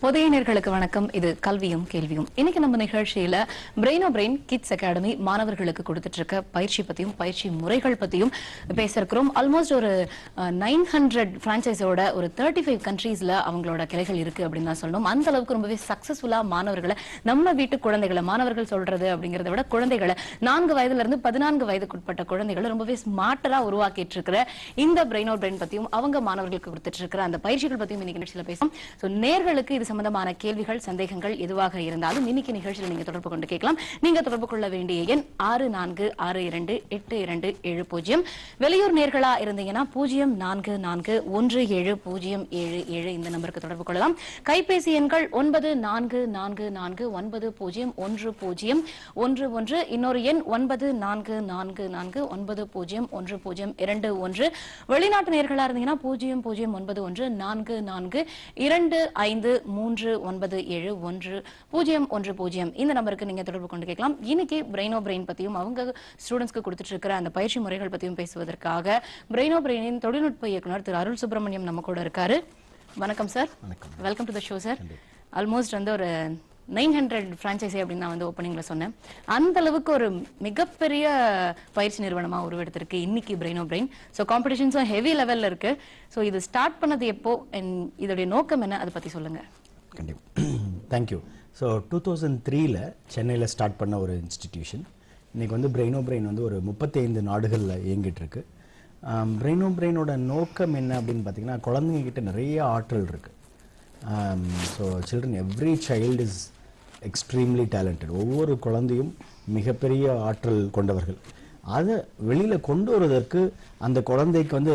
புதிய நேயர்களுக்கு வணக்கம். இது கல்வியும் கேள்வியும். இன்னைக்கு நம்ம நிகழ்ச்சியில பிரெயினோ பிரெயின் கிட்ஸ் அகாடமி மாணவர்களுக்கு கொடுத்துட்டு இருக்க பயிற்சி பத்தியும் பயிற்சி முறைகள் பத்தியும் பேச இருக்கிறோம். ஆல்மோஸ்ட் ஒரு 900 பிரான்சைஸோட ஒரு 35 கண்ட்ரீஸ்ல அவங்களோட கிளைகள் இருக்கு அப்படின்னு தான் சொல்லணும். அந்த அளவுக்கு ரொம்பவே சக்சஸ்ஃபுல்லா மாணவர்களை நம்ம வீட்டு குழந்தைகளை மாணவர்கள் சொல்றது அப்படிங்கறத விட குழந்தைகளை 4 வயதுல இருந்து 14 வயதுக்குட்பட்ட குழந்தைகளை ரொம்பவே ஸ்மார்ட்டரா உருவாக்கிட்டு இருக்கிற இந்த பிரெயினோ பிரெயின் பத்தியும் அவங்க மாணவர்களுக்கு கொடுத்துட்டு இருக்கிற அந்த பயிற்சிகள் பத்தியும் இன்னைக்கு நிகழ்ச்சியில பேசும். நேயர்களுக்கு இது சம்பந்தமான கேள்விகள் சந்தேகங்கள் எதுவாக இருந்தாலும் இன்னைக்கு நிகழ்ச்சியில் நீங்க தொடர்பு கொண்டு கேட்கலாம். நீங்க தொடர்பு கொள்ள வேண்டிய எண் 64628270. வெளியூர் நேர்களா இருந்தீங்கன்னா 04417077 இந்த நம்பருக்கு தொடர்பு கொள்ளலாம். கைபேசி எண்கள் 9444901011, இன்னொரு எண் 9444901021. வெளிநாட்டு நேர்களா இருந்தீங்கன்னா 00912523971010 இந்த நம்பருக்கு நீங்க தொடர்பு கொண்டு கேட்கலாம். இன்னைக்கு பிரெயினோ பிரெயின் பத்தியும் அவங்க ஸ்டூடெண்ட்ஸ்க்கு கொடுத்துட்டு இருக்கிற அந்த பயிற்சி முறைகள் பத்தியும் பேசுவதற்காக பிரெயினோ பிரெயினின் தொழில்நுட்ப இயக்குனர் திரு அருள் சுப்பிரமணியம் நம்ம கூட இருக்காரு. வணக்கம் sir. Welcome to the show sir. Almost வந்து ஒரு 900 பிரான்சைசி அப்படின்னு நான் வந்து ஓப்பனிங்ல சொன்னேன். அந்த அளவுக்கு ஒரு மிகப்பெரிய பயிற்சி நிறுவனமா உருவெடுத்திருக்கு இன்னைக்கு பிரெயினோ பிரெயின். ஸோ காம்படிஷன்ஸும் ஹெவி லெவல்ல இருக்கு. ஸோ இது ஸ்டார்ட் பண்ணது எப்போ, இதோடைய நோக்கம் என்ன, அதை பத்தி சொல்லுங்க. கண்டிப்பாக தேங்க்யூ. ஸோ 2003 சென்னையில் ஸ்டார்ட் பண்ண ஒரு இன்ஸ்டிடியூஷன். இன்றைக்கி வந்து பிரெயினோ பிரெயின் வந்து ஒரு 35 நாடுகளில் இயங்கிட்டு இருக்கு. பிரெயினோ பிரெயினோட நோக்கம் என்ன அப்படின்னு பார்த்தீங்கன்னா, குழந்தைங்கக்கிட்ட நிறைய ஆற்றல் இருக்குது. So children every child is extremely talented. ஒவ்வொரு குழந்தையும் மிகப்பெரிய ஆற்றல் கொண்டவர்கள். அதை வெளியில் கொண்டு வருவதற்கு அந்த குழந்தைக்கு வந்து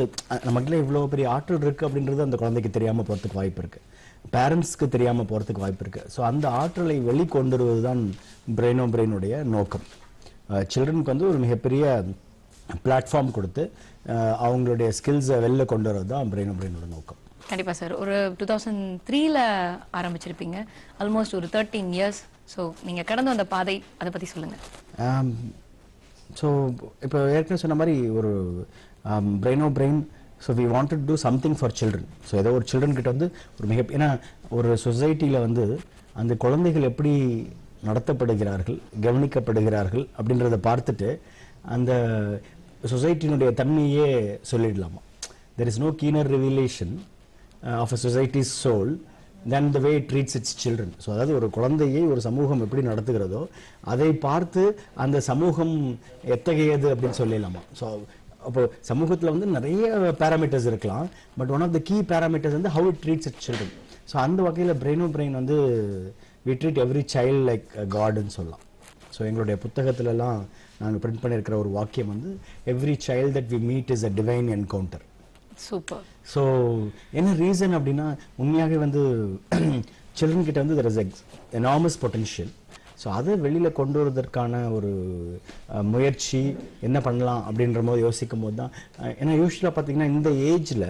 நமக்குள்ள இவ்வளோ பெரிய ஆற்றல் இருக்குது அப்படின்றது அந்த குழந்தைக்கு தெரியாமல் போகிறதுக்கு வாய்ப்பு இருக்குது, பேரண்ட்ஸ்க்கு தெரியாமல் போகிறதுக்கு வாய்ப்பு இருக்குது. ஸோ அந்த ஆற்றலை வெளிக்கொண்டு வருவது தான் பிரெயினோ பிரெயினுடைய நோக்கம். சில்ட்ரனுக்கு வந்து ஒரு மிகப்பெரிய பிளாட்ஃபார்ம் கொடுத்து அவங்களுடைய ஸ்கில்ஸை வெளில கொண்டு வரது தான் பிரெயினோ பிரெயினோட நோக்கம். கண்டிப்பா சார். ஒரு 2003 ஆரம்பிச்சிருப்பீங்க. ஆல்மோஸ்ட் ஒரு 13 இயர்ஸ். ஸோ நீங்க கடந்து வந்த பாதை அதை பத்தி சொல்லுங்க. ஸோ இப்போ ஏற்கனவே சொன்ன மாதிரி ஒரு Brainobrain, so we want to do something for children. So ஏதோ ஒரு சில்ட்ரன் கிட்ட வந்து ஒரு ஏன்னா ஒரு சொசைட்டியில் வந்து அந்த குழந்தைகள் எப்படி நடத்தப்படுகிறார்கள், கவனிக்கப்படுகிறார்கள் அப்படின்றத பார்த்துட்டு அந்த சொசைட்டியினுடைய தன்மையே சொல்லிடலாமா. There is no keener revelation of a society's soul than the way it treats its children. So அதாவது ஒரு குழந்தையை ஒரு சமூகம் எப்படி நடத்துகிறதோ அதை பார்த்து அந்த சமூகம் எத்தகையது அப்படின்னு சொல்லிடலாமா. ஸோ அப்போ சமூகத்தில் வந்து நிறைய பேராமீட்டர்ஸ் இருக்கலாம், but one of the key parameters வந்து how it treats its children. So அந்த வகையில் பிரெயினோ பிரெயின் வந்து we treat every child like a godன்னு சொல்லலாம். ஸோ எங்களுடைய புத்தகத்திலலாம் நாங்கள் பிரிண்ட் பண்ணியிருக்கிற ஒரு வாக்கியம் வந்து every child that we meet is a divine encounter. Super. So என்ன ரீசன் அப்படின்னா, உண்மையாகவே வந்து சில்ட்ரன் கிட்ட வந்து there is enormous potential. So அதை வெளியில் கொண்டு வருவதற்கான ஒரு முயற்சி என்ன பண்ணலாம் அப்படின்ற போது யோசிக்கும் போது தான், ஏன்னா யூஸ்வலாக பார்த்தீங்கன்னா இந்த ஏஜில்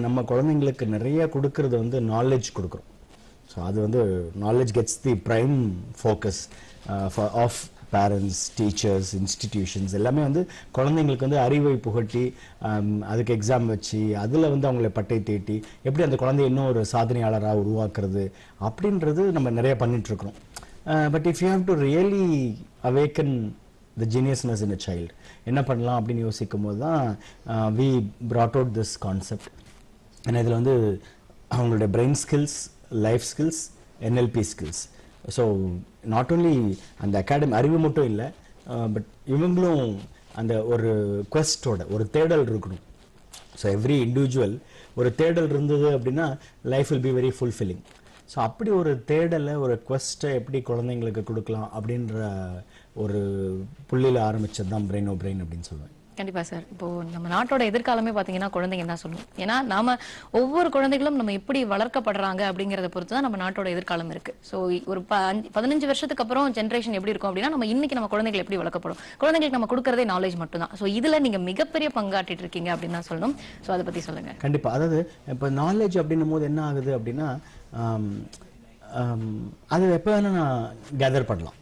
நம்ம குழந்தைங்களுக்கு நிறைய கொடுக்கறது வந்து நாலேஜ் கொடுக்குறோம். ஸோ அது வந்து knowledge gets the prime focus of parents, teachers, institutions எல்லாமே வந்து குழந்தைங்களுக்கு வந்து அறிவை புகட்டி அதுக்கு எக்ஸாம் வச்சு அதில் வந்து அவங்கள பட்டை தீட்டி எப்படி அந்த குழந்தைய இன்னும் ஒரு சாதனையாளராக உருவாக்குறது அப்படின்றது நம்ம நிறைய பண்ணிகிட்ருக்குறோம். But if you have to really awaken the geniusness in a child என்ன பண்ணலாம் அப்படின்னு யோசிக்கும் போது தான் we brought out this concept. ஏன்னா இதில் வந்து அவங்களுடைய brain skills, life skills, NLP skills. So not only அந்த அகாடமி அறிவு மட்டும் இல்லை, பட் இவங்களும் அந்த ஒரு குவெஸ்டோட ஒரு தேடல் இருக்கணும். ஸோ எவ்ரி இண்டிவிஜுவல் ஒரு தேடல் இருந்தது அப்படின்னா life will be very fulfilling. So அப்படி ஒரு தேடலை, ஒரு குவெஸ்ட்டை எப்படி குழந்தைங்களுக்கு கொடுக்கலாம் அப்படின்ற ஒரு புள்ளியில் ஆரம்பிச்சது தான் பிரெயினோ பிரெயின் அப்படின்னு சொல்லுவேன். கண்டிப்பா சார். இப்போ நம்ம நாட்டோட எதிர்காலமே பாத்தீங்கன்னா குழந்தைங்க தான் சொல்லுவோம். ஏன்னா நாம ஒவ்வொரு குழந்தைகளும் நம்ம எப்படி வளர்க்கப்படுறாங்க அப்படிங்கறத பொறுத்து தான் நம்ம நாட்டோட எதிர்காலம் இருக்கு. ஸோ ஒரு 15 வருஷத்துக்கு அப்புறம் ஜென்ரேஷன் எப்படி இருக்கும் அப்படின்னா, நம்ம இன்னைக்கு நம்ம குழந்தைகள் எப்படி வளர்க்கப்படும், குழந்தைங்களுக்கு நம்ம கொடுக்கறதே நாலேஜ் மட்டும் தான். ஸோ இதுல நீங்க மிகப்பெரிய பங்காற்றிட்டு இருக்கீங்க அப்படின்னு தான் சொல்லணும். ஸோ அதை பத்தி சொல்லுங்க. கண்டிப்பா. அதாவது இப்போ நாலேஜ் அப்படின்னும் போது என்ன ஆகுது அப்படின்னா, அது எப்போ வேணா நான் கேதர் பண்ணலாம்.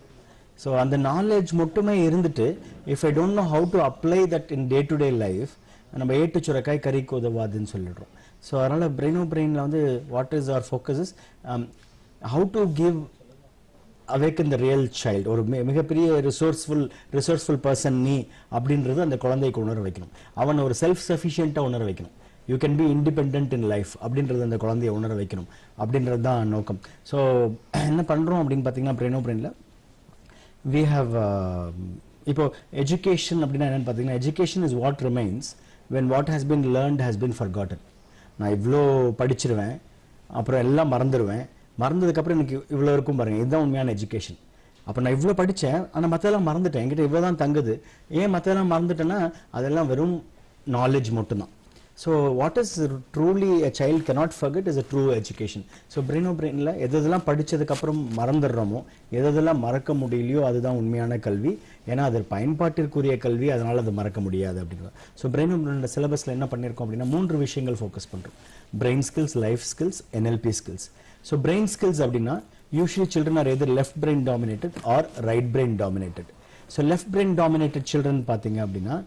ஸோ அந்த நாலேஜ் மட்டுமே இருந்துட்டு if I don't know how to apply that in day to day life, நம்ம ஏட்டு சுரக்காய் கறிக்கு உதவாதுன்னு சொல்லிடுறோம். ஸோ அதனால் பிரெயினில் வந்து what is our focus is how to give awaken the real child. ஒரு மிகப்பெரிய ரிசோர்ஸ்ஃபுல் பர்சன் நீ அப்படின்றது அந்த குழந்தைக்கு உணர வைக்கணும். அவன் ஒரு செல்ஃப் சஃபிஷியண்டா உணர வைக்கணும். You can be independent in life அப்படின்றது அந்த குழந்தைய உணர வைக்கணும் அப்படின்றது தான் நோக்கம். ஸோ என்ன பண்றோம் அப்படின்னு பார்த்தீங்கன்னா பிரெயினோ பிரெயினில் we have இப்போ education அப்படின்னா என்னன்னு பார்த்தீங்கன்னா education is what remains when what has been learned has been forgotten. நான் இவ்வளோ படிச்சிருவேன், அப்புறம் எல்லாம் மறந்துடுவேன், மறந்ததுக்கப்புறம் எனக்கு இவ்வளோ இருக்கும் பாருங்க, இதுதான் உண்மையான எஜுகேஷன். அப்போ நான் இவ்வளோ படித்தேன், ஆனால் மற்றெல்லாம் மறந்துட்டேன், என்கிட்ட இவ்வளோ தான் தங்குது. ஏன் மற்றெல்லாம் மறந்துட்டேன்னா அதெல்லாம் வெறும் நாலேஜ் மட்டும்தான். So what is truly a child cannot forget is a true education. So brainல எதெல்லாம் படிச்சதுக்கு அப்புறம் மறந்துடுறோமோ, எதெல்லாம் மறக்க முடியலையோ அதுதான் உண்மையான கல்வி. ஏன்னா அது பயன்பாட்டிற்குரிய கல்வி, அதனால அது மறக்க முடியாது அப்படிங்கிறது. ஸோ பிரெயினோட சிலபஸ்ல என்ன பண்ணியிருக்கோம் அப்படின்னா 3 விஷயங்கள் ஃபோக்கஸ் பண்றோம். Brain skills, life skills, NLP skills. So brain skills அப்படின்னா usually children are either left brain dominated or right brain dominated. So left brain dominated children பார்த்தீங்க அப்படின்னா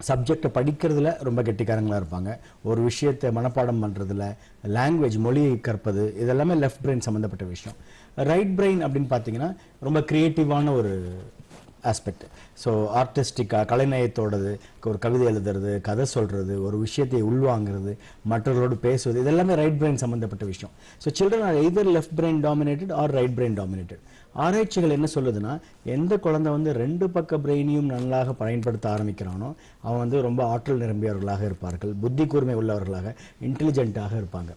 சப்ஜெக்டை படிக்கிறதுல ரொம்ப கெட்டிக்காரங்களா இருப்பாங்க. ஒரு விஷயத்தை மனப்பாடம் பண்றதுல, லாங்குவேஜ் மொழியை கற்பது, இதெல்லாமே லெஃப்ட் பிரெயின் சம்பந்தப்பட்ட விஷயம். ரைட் பிரெயின் அப்படின்னு பார்த்தீங்கன்னா ரொம்ப கிரியேட்டிவான ஒரு ஆஸ்பெக்ட். ஸோ ஆர்டிஸ்டிக்காக கலைநயத்தோடது, ஒரு கவிதை எழுதுறது, கதை சொல்றது, ஒரு விஷயத்தை உள்வாங்கிறது, மற்றவர்களோடு பேசுவது, இதெல்லாமே ரைட் பிரெயின் சம்பந்தப்பட்ட விஷயம். So children are either left brain dominated or right brain dominated. ஆராய்ச்சிகள் என்ன சொல்லுதுன்னா, எந்த குழந்தை வந்து 2 பக்க பிரெயினையும் நல்லாக பயன்படுத்த ஆரம்பிக்கிறானோ அவன் வந்து ரொம்ப ஆற்றல் நிரம்பியவர்களாக இருப்பார்கள், புத்தி கூர்மை உள்ளவர்களாக, இன்டெலிஜென்ட்டாக இருப்பாங்க.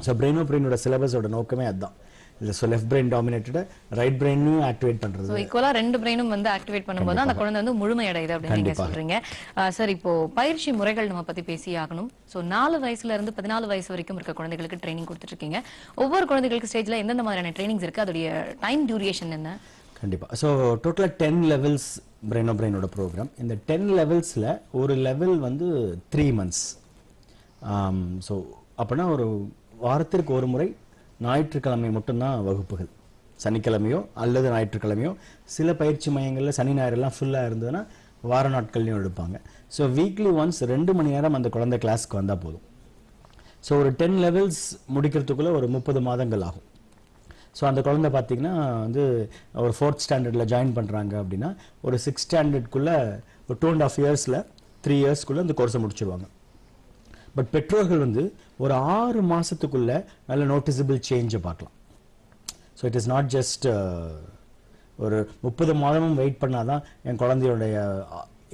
ஸோ பிரெயினோட சிலபஸோட நோக்கமே அதுதான். So left brain dominated, right பிரெயினையும் ஆக்டிவேட் பண்றது. ஸோ ஈக்குவலா 2 பிரெயினும் வந்து ஆக்டிவேட் பண்ணும்போது அந்த குழந்தை வந்து முழுமையடையுது அப்படின்னு நீங்க சொல்றீங்க. சார், இப்போ பயிற்சி முறைகள் நம்ம பத்தி பேசி ஆகணும். ஸோ 4 வயசுல இருந்து 14 வயசு வரைக்கும் இருக்க குழந்தைகளுக்கு ட்ரைனிங் கொடுத்துட்டு இருக்கீங்க. ஒவ்வொரு குழந்தைகளுக்கு ஸ்டேஜ்ல எந்தெந்த மாதிரியான ட்ரைனிங்ஸ் இருக்கு, அதோடைய டைம் டியூரேஷன் என்ன? கண்டிப்பா. ஸோ டோட்டலாக 10 லெவல்ஸ் பிரெயினோட ப்ரோக்ராம். இந்த 10 லெவல்ஸ்ல ஒரு லெவல் வந்து 3 months. ஸோ அப்படின்னா ஒரு வாரத்திற்கு ஒரு முறை ஞாயிற்றுக்கிழமை மட்டும்தான் வகுப்புகள். சனிக்கிழமையோ அல்லது ஞாயிற்றுக்கிழமையோ, சில பயிற்சி மையங்களில் சனி ஞாயிறெல்லாம் ஃபுல்லாக இருந்ததுன்னா வார நாட்கள்லையும் எடுப்பாங்க. ஸோ வீக்லி ஒன்ஸ் 2 மணி நேரம் அந்த குழந்தை கிளாஸ்க்கு வந்தால் போதும். ஸோ ஒரு 10 லெவல்ஸ் முடிக்கிறதுக்குள்ள ஒரு 30 மாதங்கள் ஆகும். ஸோ அந்த குழந்தை பார்த்தீங்கன்னா வந்து ஒரு 4th ஸ்டாண்டர்டில் ஜாயின் பண்ணுறாங்க அப்படின்னா ஒரு 6th ஸ்டாண்டர்டுக்குள்ளே ஒரு 2.5 yearsல 3 yearsக்குள்ளே அந்த கோர்ஸை முடிச்சிருவாங்க. பட் பெற்றோர்கள் வந்து ஒரு 6 மாசத்துக்குள்ள நல்ல நோட்டிசபிள் சேஞ்சை பார்க்கலாம். So it is not just ஒரு 30 மாதமும் வெயிட் பண்ணாதான் என் குழந்தையோடைய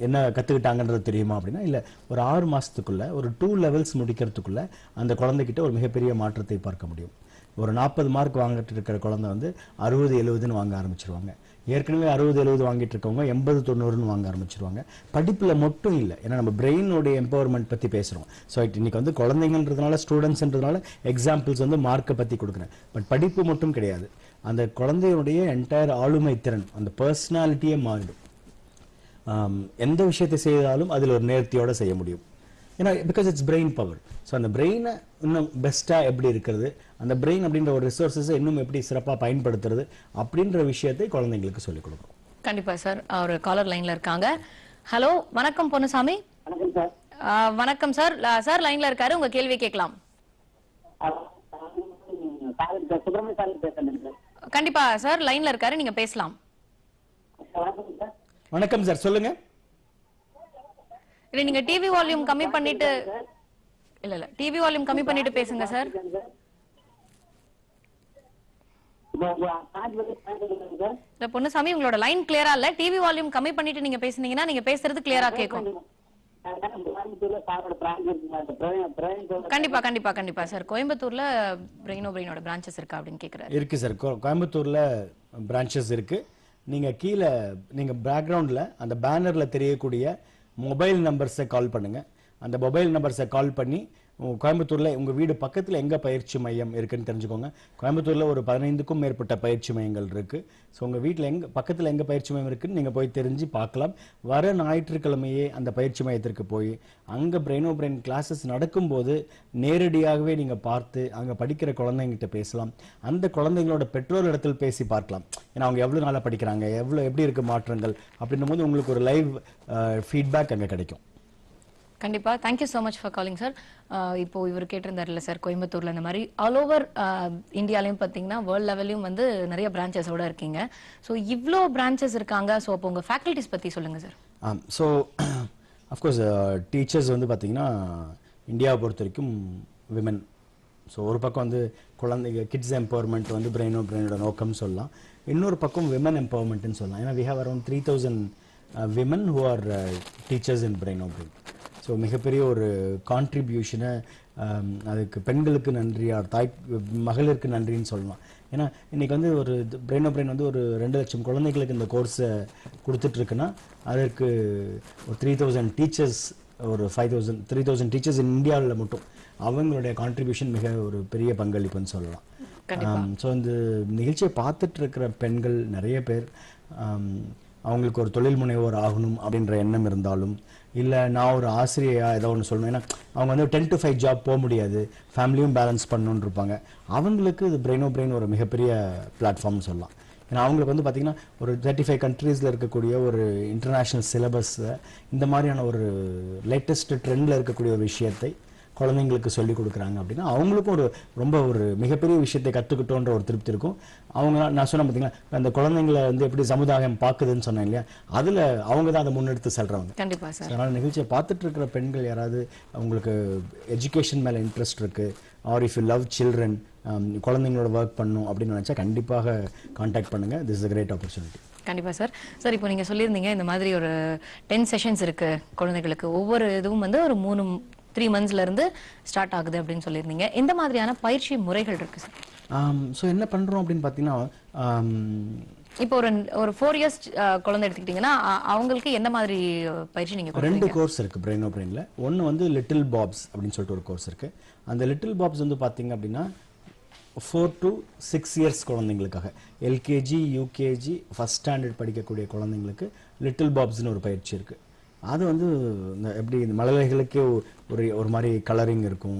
என்ன கற்றுக்கிட்டாங்கன்றது தெரியுமா அப்படின்னா இல்லை, ஒரு 6 மாசத்துக்குள்ள ஒரு 2 levels முடிக்கிறதுக்குள்ள அந்த குழந்தைகிட்ட ஒரு மிகப்பெரிய மாற்றத்தை பார்க்க முடியும். ஒரு 40 மார்க் வாங்கிட்டு இருக்கிற குழந்தை வந்து 60-70ன்னு வாங்க ஆரம்பிச்சிருவாங்க. ஏற்கனவே 60-70 வாங்கிட்டு இருக்கவங்க 80-90ன்னு வாங்க ஆரம்பிச்சிருவாங்க. படிப்புல மட்டும் இல்லை, ஏன்னா நம்ம பிரெயினோட எம்பவர்மெண்ட் பத்தி பேசுறோம். ஸோ இன்னைக்கு வந்து குழந்தைங்கன்றதுனால, ஸ்டூடெண்ட்ஸ்ன்றதுனால எக்ஸாம்பிள்ஸ் வந்து மார்க்கை பத்தி கொடுக்குறேன். பட் படிப்பு மட்டும் கிடையாது, அந்த குழந்தையுடைய என்டையர் ஆளுமை திறன், அந்த பர்சனாலிட்டியே மாறிடும். எந்த விஷயத்தை செய்தாலும் அதில் ஒரு நேர்த்தியோட செய்ய முடியும். ஏன்னா because it's brain power. So அந்த பிரெயினை இன்னும் பெஸ்ட்டாக எப்படி இருக்கிறது, அந்த பிரெயின் அப்படின்ற ஒரு ரிசோர்ஸஸை இன்னும் எப்படி சிறப்பாக பயன்படுத்துறது அப்படின்ற விஷயத்தை குழந்தைங்களுக்கு சொல்லிக் கொடுக்கும். கண்டிப்பா சார். ஒரு காலர் லைன்ல இருக்காங்க. ஹலோ, வணக்கம் பொன்னுசாமி. வணக்கம் சார். சார் லைன்ல இருக்காரு, உங்க கேள்வி கேட்கலாம். கண்டிப்பா சார், லைன்ல இருக்காரு, நீங்க பேசலாம். வணக்கம் சார், சொல்லுங்க. இல்ல, நீங்க டிவி வால்யூம் கம்மி பண்ணிட்டு இல்ல டிவி வால்யூம் கம்மி பண்ணிட்டு பேசுங்க சார். இல்ல பொன்னுசாமி, உங்களோட லைன் கிளியரா இல்ல. டிவி வால்யூம் கம்மி பண்ணிட்டு நீங்க பேசுனீங்கன்னா நீங்க பேசுறது கிளியரா கேட்கும். கண்டிப்பா கண்டிப்பா கண்டிப்பா சார். கோயம்புத்தூர்ல பிரெயினோட பிரான்ச்சஸ் இருக்கா அப்படின்னு கேக்குறாரு. இருக்கு சார், கோயம்புத்தூர்ல பிரான்ச்சஸ் இருக்கு. நீங்க கீழே நீங்க பேக்ரவுண்ட்ல அந்த பேனர்ல தெரியக்கூடிய மொபைல் நம்பர்ஸை கால் பண்ணுங்க. அந்த மொபைல் நம்பர்ஸை கால் பண்ணி கோயம்புத்தூர்ல உங்க வீடு பக்கத்துல எங்க பயிற்சி மையம் இருக்குன்னு தெரிஞ்சுக்கோங்க. கோயம்புத்தூர்ல ஒரு 15க்கும் மேற்பட்ட பயிற்சி மையங்கள் இருக்கு. ஸோ உங்க வீட்டில் பக்கத்துல எங்க பயிற்சி மையம் இருக்குன்னு நீங்க போய் தெரிஞ்சு பார்க்கலாம். வர ஞாயிற்றுக்கிழமையே அந்த பயிற்சி மையத்திற்கு போய் அங்க பிரெயின் கிளாஸஸ் நடக்கும்போது நேரடியாகவே நீங்க பார்த்து அங்க படிக்கிற குழந்தைங்கிட்ட பேசலாம். அந்த குழந்தைங்களோட பெற்றோர் இடத்தில் பேசி பார்க்கலாம். ஏன்னா அவங்க எவ்வளவு நாளா படிக்கிறாங்க, எப்படி இருக்கு மாற்றங்கள் அப்படின்னும் போது உங்களுக்கு ஒரு லைவ் ஃபீட்பேக் அங்க கிடைக்கும். கண்டிப்பா. Thank you so much for calling sir. இப்போ இவர் கேட்டிருந்தாருல்ல சார், கோயம்புத்தூர்ல இந்த மாதிரி ஆல் ஓவர் இந்தியாலையும் பார்த்தீங்கன்னா வேர்ல்ட் லெவல்லையும் வந்து நிறைய பிரான்ச்சஸோட இருக்கீங்க. ஸோ இவ்ளோ பிரான்ச்சஸ் இருக்காங்க. ஸோ அப்போ உங்க ஃபேக்கல்டிஸ் பத்தி சொல்லுங்க சார். ஸோ அஃப்கோர்ஸ் டீச்சர்ஸ் வந்து பார்த்தீங்கன்னா இந்தியாவை பொறுத்த வரைக்கும் விமன். ஸோ ஒரு பக்கம் வந்து குழந்தைங்க கிட்ஸ் எம்பவர்மெண்ட் வந்து பிரெயினோட நோக்கம் சொல்லலாம். இன்னொரு பக்கம் விமன் எம்பவர்மெண்ட்னு சொல்லலாம். ஏன்னா we have around 3000 women who are teachers in Brain. So மிகப்பெரிய ஒரு கான்ட்ரிபியூஷனை அதுக்கு பெண்களுக்கு நன்றி, தாய் மகளிருக்கு நன்றின்னு சொல்லலாம். ஏன்னா இன்றைக்கி வந்து ஒரு பிரெயின் வந்து ஒரு 2 லட்சம் குழந்தைகளுக்கு இந்த கோர்ஸை கொடுத்துட்ருக்குன்னா அதற்கு ஒரு 3000 டீச்சர்ஸ், ஒரு 3000 டீச்சர்ஸ் இந்தியாவில் மட்டும் அவங்களுடைய கான்ட்ரிபியூஷன் மிக ஒரு பெரிய பங்களிப்புன்னு சொல்லலாம். ஸோ இந்த நிகழ்ச்சியை பார்த்துட்டு இருக்கிற பெண்கள் நிறைய பேர் அவங்களுக்கு ஒரு தொழில் முனைவோர் ஆகணும் அப்படின்ற எண்ணம் இருந்தாலும், இல்லை நான் ஒரு ஆசிரியையாக ஏதோ ஒன்று சொல்லணும், ஏன்னா அவங்க வந்து 10 to 5 ஜாப் போக முடியாது, ஃபேமிலியும் பேலன்ஸ் பண்ணணுன்னு இருப்பாங்க, அவங்களுக்கு இது பிரெயின் ஒரு மிகப்பெரிய பிளாட்ஃபார்ம்னு சொல்லலாம். ஏன்னா அவங்களுக்கு வந்து பார்த்திங்கன்னா ஒரு 35 கண்ட்ரீஸில் இருக்கக்கூடிய ஒரு இன்டர்நேஷ்னல் சிலபஸில் இந்த மாதிரியான ஒரு லேட்டஸ்ட் ட்ரெண்டில் இருக்கக்கூடிய ஒரு விஷயத்தை குழந்தைங்களுக்கு சொல்லிக் கொடுக்குறாங்க அப்படின்னா அவங்களுக்கும் ரொம்ப ஒரு மிகப்பெரிய விஷயத்தை கற்றுக்கிட்டோன்ற ஒரு திருப்தி இருக்கும். அவங்க நான் சொன்னேன் பார்த்தீங்கன்னா அந்த குழந்தைங்களை வந்து எப்படி சமுதாயம் பார்க்குதுன்னு சொன்னேன் இல்லையா, அதில் அவங்க தான் அதை முன்னெடுத்து செல்றவங்க. கண்டிப்பாக சார். அதனால் நிகழ்ச்சியை பார்த்துட்டு இருக்கிற பெண்கள் யாராவது அவங்களுக்கு எஜுகேஷன் மேலே இன்ட்ரெஸ்ட் இருக்குது, or if you love children, குழந்தைங்களோட ஒர்க் பண்ணணும் அப்படின்னு நினச்சா கண்டிப்பாக கான்டாக்ட் பண்ணுங்கள். This is a great opportunity. கண்டிப்பா சார். சார் இப்போ நீங்க சொல்லியிருந்தீங்க இந்த மாதிரி ஒரு 10 செஷன்ஸ் இருக்கு குழந்தைகளுக்கு, ஒவ்வொரு இதுவும் வந்து ஒரு 3 மந்த்ஸ்ல இருந்து ஸ்டார்ட் ஆகுது அப்படின்னு சொல்லியிருந்தீங்க. எந்த மாதிரியான பயிற்சி முறைகள் இருக்கு சார்? ஸோ என்ன பண்ணுறோம் அப்படின்னு பார்த்தீங்கன்னா, இப்போ ஒரு 4 இயர்ஸ் குழந்தை எடுத்துக்கிட்டீங்கன்னா அவங்களுக்கு என்ன மாதிரி பயிற்சி நீங்க 2 கோர்ஸ் இருக்கு பிரெயின்ல. ஒன்று வந்து லிட்டில் பாப்ஸ் அப்படின்னு சொல்லிட்டு ஒரு கோர்ஸ் இருக்கு. அந்த லிட்டில் பாப்ஸ் வந்து பார்த்தீங்க அப்படின்னா 4 to 6 இயர்ஸ் குழந்தைங்களுக்காக, எல்கேஜி யூகேஜி ஃபர்ஸ்ட் ஸ்டாண்டர்ட் படிக்கக்கூடிய குழந்தைங்களுக்கு லிட்டில் பாப்ஸ்னு ஒரு பயிற்சி இருக்குது. அது வந்து இந்த எப்படி இந்த மழலைகளுக்கே ஒரு மாதிரி கலரிங் இருக்கும்,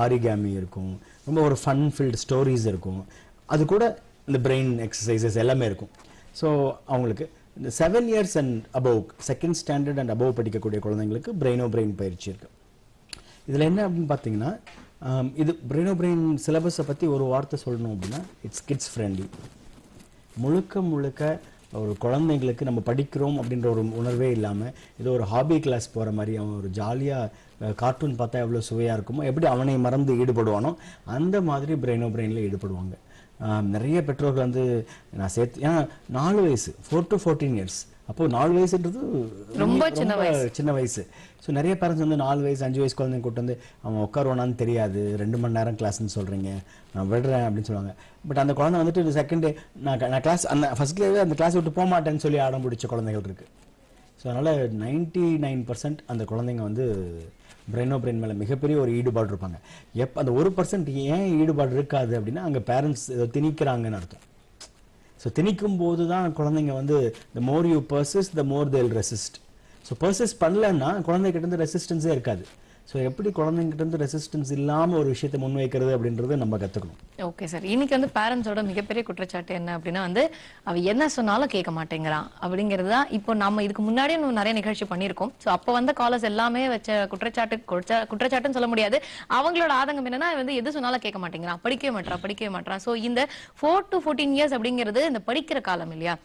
ஆரிகாமி இருக்கும், ரொம்ப ஒரு ஃபன் ஃபில்டு ஸ்டோரிஸ் இருக்கும், அது கூட இந்த பிரெயின் எக்ஸசைசஸ் எல்லாமே இருக்கும். ஸோ அவங்களுக்கு இந்த 7 years and above, second standard and above படிக்கக்கூடிய குழந்தைங்களுக்கு பிரெயின் பயிற்சி இருக்குது. இதில் என்ன அப்படின்னு பார்த்தீங்கன்னா, இது பிரெயின் சிலபஸை பற்றி ஒரு வார்த்தை சொல்லணும் அப்படின்னா இட்ஸ் கிட்ஸ் ஃப்ரெண்ட்லி. முழுக்க ஒரு குழந்தைங்களுக்கு நம்ம படிக்கிறோம் அப்படின்ற ஒரு உணர்வே இல்லாமல் ஏதோ ஒரு ஹாபி கிளாஸ் போகிற மாதிரி, அவன் ஒரு ஜாலியாக கார்ட்டூன் பார்த்தா எவ்வளோ சுவையாக இருக்குமோ, எப்படி அவனை மறந்து ஈடுபடுவானோ அந்த மாதிரி பிரெயினில் ஈடுபடுவாங்க. நிறைய பெற்றோர்கள் வந்து நான் சேர்த்து, ஏன்னா 4 வயசு 4 to 14 இயர்ஸ், அப்போது 4 வயசுன்றது ரொம்ப சின்ன வயசு. ஸோ நிறைய பேரண்ட்ஸ் வந்து 4 வயசு 5 வயசு குழந்தைங்க கூட்டு வந்து அவன் உட்காருவானான்னு தெரியாது, 2 மணி நேரம் கிளாஸ்ன்னு சொல்கிறீங்க, நான் விடுறேன் அப்படின்னு சொல்லுவாங்க. பட் அந்த குழந்தை வந்துட்டு செகண்ட் டே நான் கிளாஸ் அந்த ஃபர்ஸ்ட் டேவே அந்த கிளாஸ் விட்டு போக மாட்டேன்னு சொல்லி ஆடம் பிடிச்ச குழந்தைகள் இருக்குது. ஸோ அதனால் 99% அந்த குழந்தைங்க வந்து பிரெயின் மேலே மிகப்பெரிய ஒரு ஈடுபாடு இருப்பாங்க. அந்த 1% ஏன் ஈடுபாடு இருக்காது அப்படின்னா அங்கே பேரண்ட்ஸ் ஏதோ திணிக்கிறாங்கன்னு அர்த்தம். ஸோ திணிக்கும் போது தான் குழந்தைங்க வந்து the more you persist the more they'll resist. So persist பண்ணலன்னா குழந்தைகிட்ட இருந்து ரெசிஸ்டன்ஸே இருக்காது. ஸோ எப்படி குழந்தைங்கிட்ட இருந்து ரெசிஸ்டன்ஸ் இல்லாமல் ஒரு விஷயத்தை முன்வைக்கிறது அப்படின்றத நம்ம கற்றுக்கணும். Okay sir. இன்னைக்கு வந்து பேரண்ட்ஸோட மிகப்பெரிய குற்றச்சாட்டு என்ன அப்படின்னா வந்து அவ என்ன சொன்னாலும் கேட்க மாட்டேங்கிறான் அப்படிங்கிறது தான். இப்போ நம்ம இதுக்கு முன்னாடியே நிறைய நிகழ்ச்சி பண்ணியிருக்கோம். ஸோ அப்போ வந்த காலர்ஸ் எல்லாமே வச்ச குற்றச்சாட்டுன்னு சொல்ல முடியாது, அவங்களோட ஆதங்கம் என்னன்னா வந்து எது சொன்னாலும் கேட்க மாட்டேங்கிறான், படிக்கவே மாட்டான். ஸோ இந்த 4 to 14 இயர்ஸ் அப்படிங்கிறது இந்த படிக்கிற காலம் இல்லையா,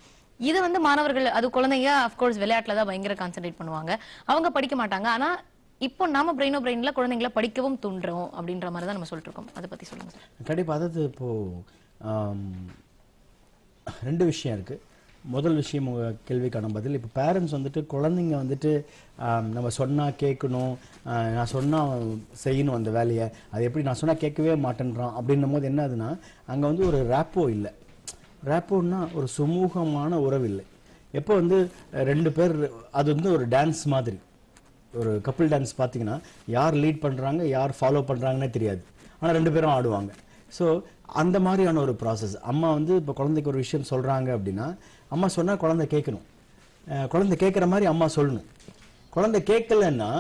இது வந்து மாணவர்கள், அது குழந்தைங்க அஃப்கோர்ஸ் விளையாட்டுல தான் பயங்கர கான்சென்ட்ரேட் பண்ணுவாங்க, அவங்க படிக்க மாட்டாங்க. ஆனா இப்போ நாம பிரெயின்ல குழந்தைங்களை படிக்கவும் தூண்டுறோம் அப்படின்ற மாதிரி தான் நம்ம சொல்லிட்டு இருக்கோம். அதை பத்தி சொல்லுங்க சார். கண்டிப்பாக. அதாவது இப்போ 2 விஷயம் இருக்கு. முதல் விஷயம் உங்கள் கேள்விக்கான பதில், இப்போ பேரண்ட்ஸ் வந்துட்டு குழந்தைங்க வந்துட்டு நம்ம சொன்னால் கேட்கணும், நான் சொன்னால் செய்யணும் அந்த வேலையை, அது எப்படி நான் சொன்னால் கேட்கவே மாட்டேன்றான் அப்படின்னும் போது என்ன ஆகுதுன்னா அங்கே வந்து ஒரு ரேப்போ இல்லை. ரேப்போன்னா ஒரு சுமூகமான உறவு இல்லை. எப்போ வந்து 2 பேர், அது வந்து ஒரு டான்ஸ் மாதிரி, ஒரு கப்புள் டான்ஸ் பார்த்தீங்கன்னா யார் லீட் பண்ணுறாங்க யார் ஃபாலோ பண்ணுறாங்கன்னே தெரியாது, ஆனால் 2 பேரும் ஆடுவாங்க. ஸோ அந்த மாதிரியான ஒரு ப்ராசஸ். அம்மா வந்து இப்போ குழந்தைக்கு ஒரு விஷயம் சொல்கிறாங்க அப்படின்னா அம்மா சொன்னால் குழந்தை கேட்கணும், குழந்தை கேட்குற மாதிரி அம்மா சொல்லணும். குழந்தை கேட்கலன்னா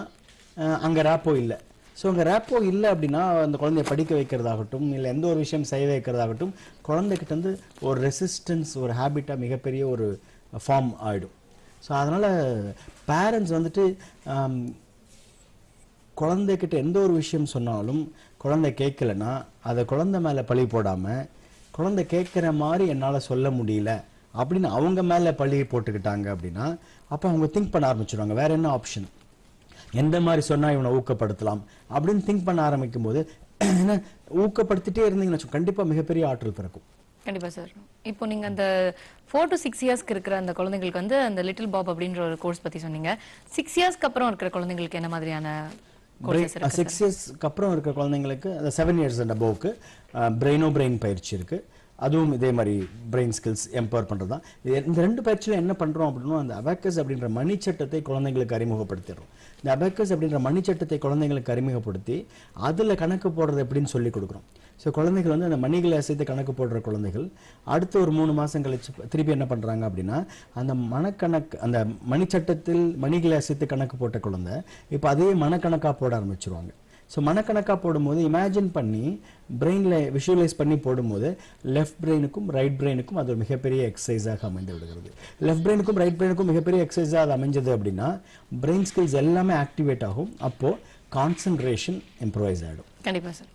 அங்கே ரேப்போ இல்லை. ஸோ அங்கே ரேப்போ இல்லை அப்படின்னா அந்த குழந்தைய படிக்க வைக்கிறதாகட்டும் இல்லை எந்த ஒரு விஷயம் செய்ய வைக்கிறதாகட்டும் குழந்தைகிட்ட வந்து ஒரு ரெசிஸ்டன்ஸ், ஒரு ஹேபிட்டாக மிகப்பெரிய ஒரு ஃபார்ம் ஆகிடும். ஸோ அதனால் பேரண்ட்ஸ் வந்துட்டு குழந்தைகிட்ட எந்த ஒரு விஷயம் சொன்னாலும் குழந்தை கேட்கலன்னா அதை குழந்தை மேல பழி போடாம குழந்தை கேட்கிற மாதிரி என்னால சொல்ல முடியல அப்படின்னு அவங்க மேல பழியை போட்டுக்கிட்டாங்க அப்படின்னா அப்ப அவங்க திங்க் பண்ண ஆரம்பிச்சிடுவாங்க வேற என்ன ஆப்ஷன், எந்த மாதிரி சொன்னா இவனை ஊக்கப்படுத்தலாம் அப்படின்னு திங்க் பண்ண ஆரம்பிக்கும் போது ஏன்னா ஊக்கப்படுத்திட்டே இருந்தீங்கன்னு கண்டிப்பா மிகப்பெரிய ஆற்றல் பிறக்கும். கண்டிப்பா சார். இப்போ நீங்க அந்த 4 to 6 இயர்ஸ்க்கு இருக்கிற அந்த குழந்தைகளுக்கு வந்து அந்த லிட்டில் பாப் அப்படின்ற ஒரு கோர்ஸ் பத்தி சொன்னீங்க. 6 இயர்ஸ்க்கு அப்புறம் இருக்கிற குழந்தைகளுக்கு என்ன மாதிரியான கோர்சஸ் இருக்கு? 6 இயர்ஸ்க்கு அப்புறம் இருக்கிற குழந்தைங்களுக்கு 7 இயர்ஸ் அண்ட் அபோவ்க்கு பிரெயினோ பிரெயின் பயிற்சி இருக்கு. அதுவும் இதே மாதிரி பிரெயின் ஸ்கில்ஸ் எம்பவர் பண்றது தான். இந்த 2 பயிற்சியில என்ன பண்றோம் அப்படின்னா அந்த அபாக்கஸ் அப்படின்ற மணிச்சட்டத்தை குழந்தைங்களுக்கு அறிமுகப்படுத்திடுறோம். இந்த அபாக்கஸ் அப்படின்ற மணிச்சட்டத்தை குழந்தைங்களுக்கு அறிமுகப்படுத்தி அதுல கணக்கு போடுறது எப்படின்னு சொல்லி கொடுக்குறோம். ஸோ குழந்தைகள் வந்து அந்த மணிகளை அசைத்து கணக்கு போடுற குழந்தைகள் அடுத்த ஒரு 3 மாசம் கழிச்சு திருப்பி என்ன பண்றாங்க அப்படின்னா அந்த மனக்கணக்கு அந்த மணிச்சட்டத்தில் மணிகளை அசைத்து கணக்கு போட்ட குழந்தை இப்போ அதே மனக்கணக்கா போட ஆரம்பிச்சிருவாங்க. ஸோ மனக்கணக்கா போடும்போது இமேஜின் பண்ணி பிரெயின்ல விஷுவலைஸ் பண்ணி போடும்போது லெஃப்ட் பிரெயினுக்கும் ரைட் பிரெயினுக்கும் அது ஒரு மிகப்பெரிய எக்ஸசைஸாக அமைந்து விடுகிறது. லெஃப்ட் பிரெயினுக்கும் ரைட் பிரெயினுக்கும் மிகப்பெரிய எக்ஸசைஸாக அது அமைஞ்சது அப்படின்னா பிரெயின் ஸ்கில்ஸ் எல்லாமே ஆக்டிவேட் ஆகும். அப்போ கான்சென்ட்ரேஷன் இம்ப்ரூவைஸ் ஆகிடும். கண்டிப்பா சார்.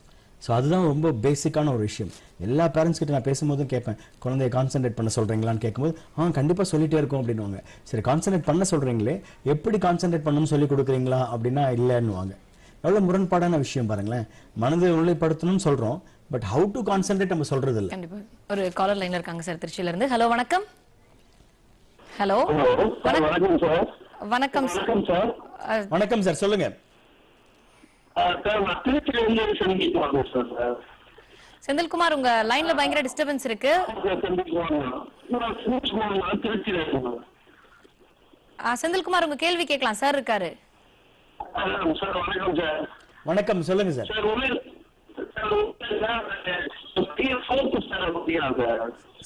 ஸோ அதுதான் ரொம்ப பேசிக்கான ஒரு விஷயம். எல்லா பேரண்ட்ஸ் கிட்ட நான் பேசும்போதும் கேட்பேன், குழந்தைய கான்சென்ட்ரேட் பண்ண சொல்றீங்களான்னு கேட்கும்போது கண்டிப்பா சொல்லிட்டே இருக்கும் அப்படின்னுவாங்க. சரி கான்சென்ட்ரேட் பண்ண சொல்றீங்களே எப்படி கான்சென்ட்ரேட் பண்ணணும்னு சொல்லி கொடுக்குறீங்களா அப்படின்னா இல்லைன்னுவாங்க. எவ்வளவு முரண்பாடான விஷயம் பாருங்களேன். மனதை உறுதிப்படுத்தணும்னு சொல்றோம், பட் ஹவு டு கான்சென்ட்ரேட் நம்ம சொல்றது இல்லை. கண்டிப்பா. ஒரு காலர் லைன்ல இருக்காங்க சார் திருச்சியில இருந்து. ஹலோ வணக்கம். ஹலோ வணக்கம் சார். வணக்கம் சார். வணக்கம் சார், சொல்லுங்க. செந்தில்குமார் உங்க லைன்ல பயங்கர டிஸ்டர்பன்ஸ் இருக்கு. செந்தில்குமார் உங்க கேள்வி கேட்கலாம், சார் இருக்காரு. வணக்கம், சொல்லுங்க சார்.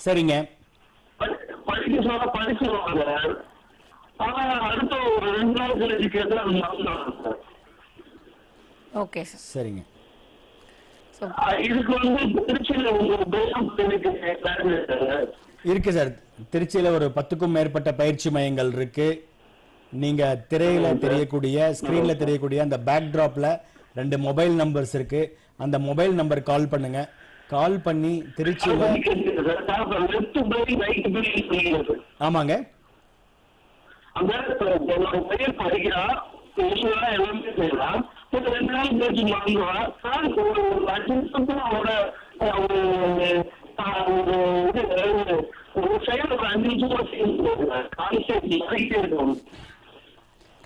சரிங்க. Okay sir. சரிங்க. இருக்கு சார். திருச்சியில ஒரு 10க்கும் மேற்பட்ட பயிற்சி மையங்கள் இருக்கு. நீங்க திரையில தெரியக்கூடிய ஸ்கிரீன்ல தெரியக்கூடிய அந்த பேக் டிராப்ல 2 மொபைல் நம்பர்ஸ் இருக்கு. அந்த மொபைல் நம்பர் கால் பண்ணுங்க. கால் பண்ணி திருச்சியில ஆமாங்க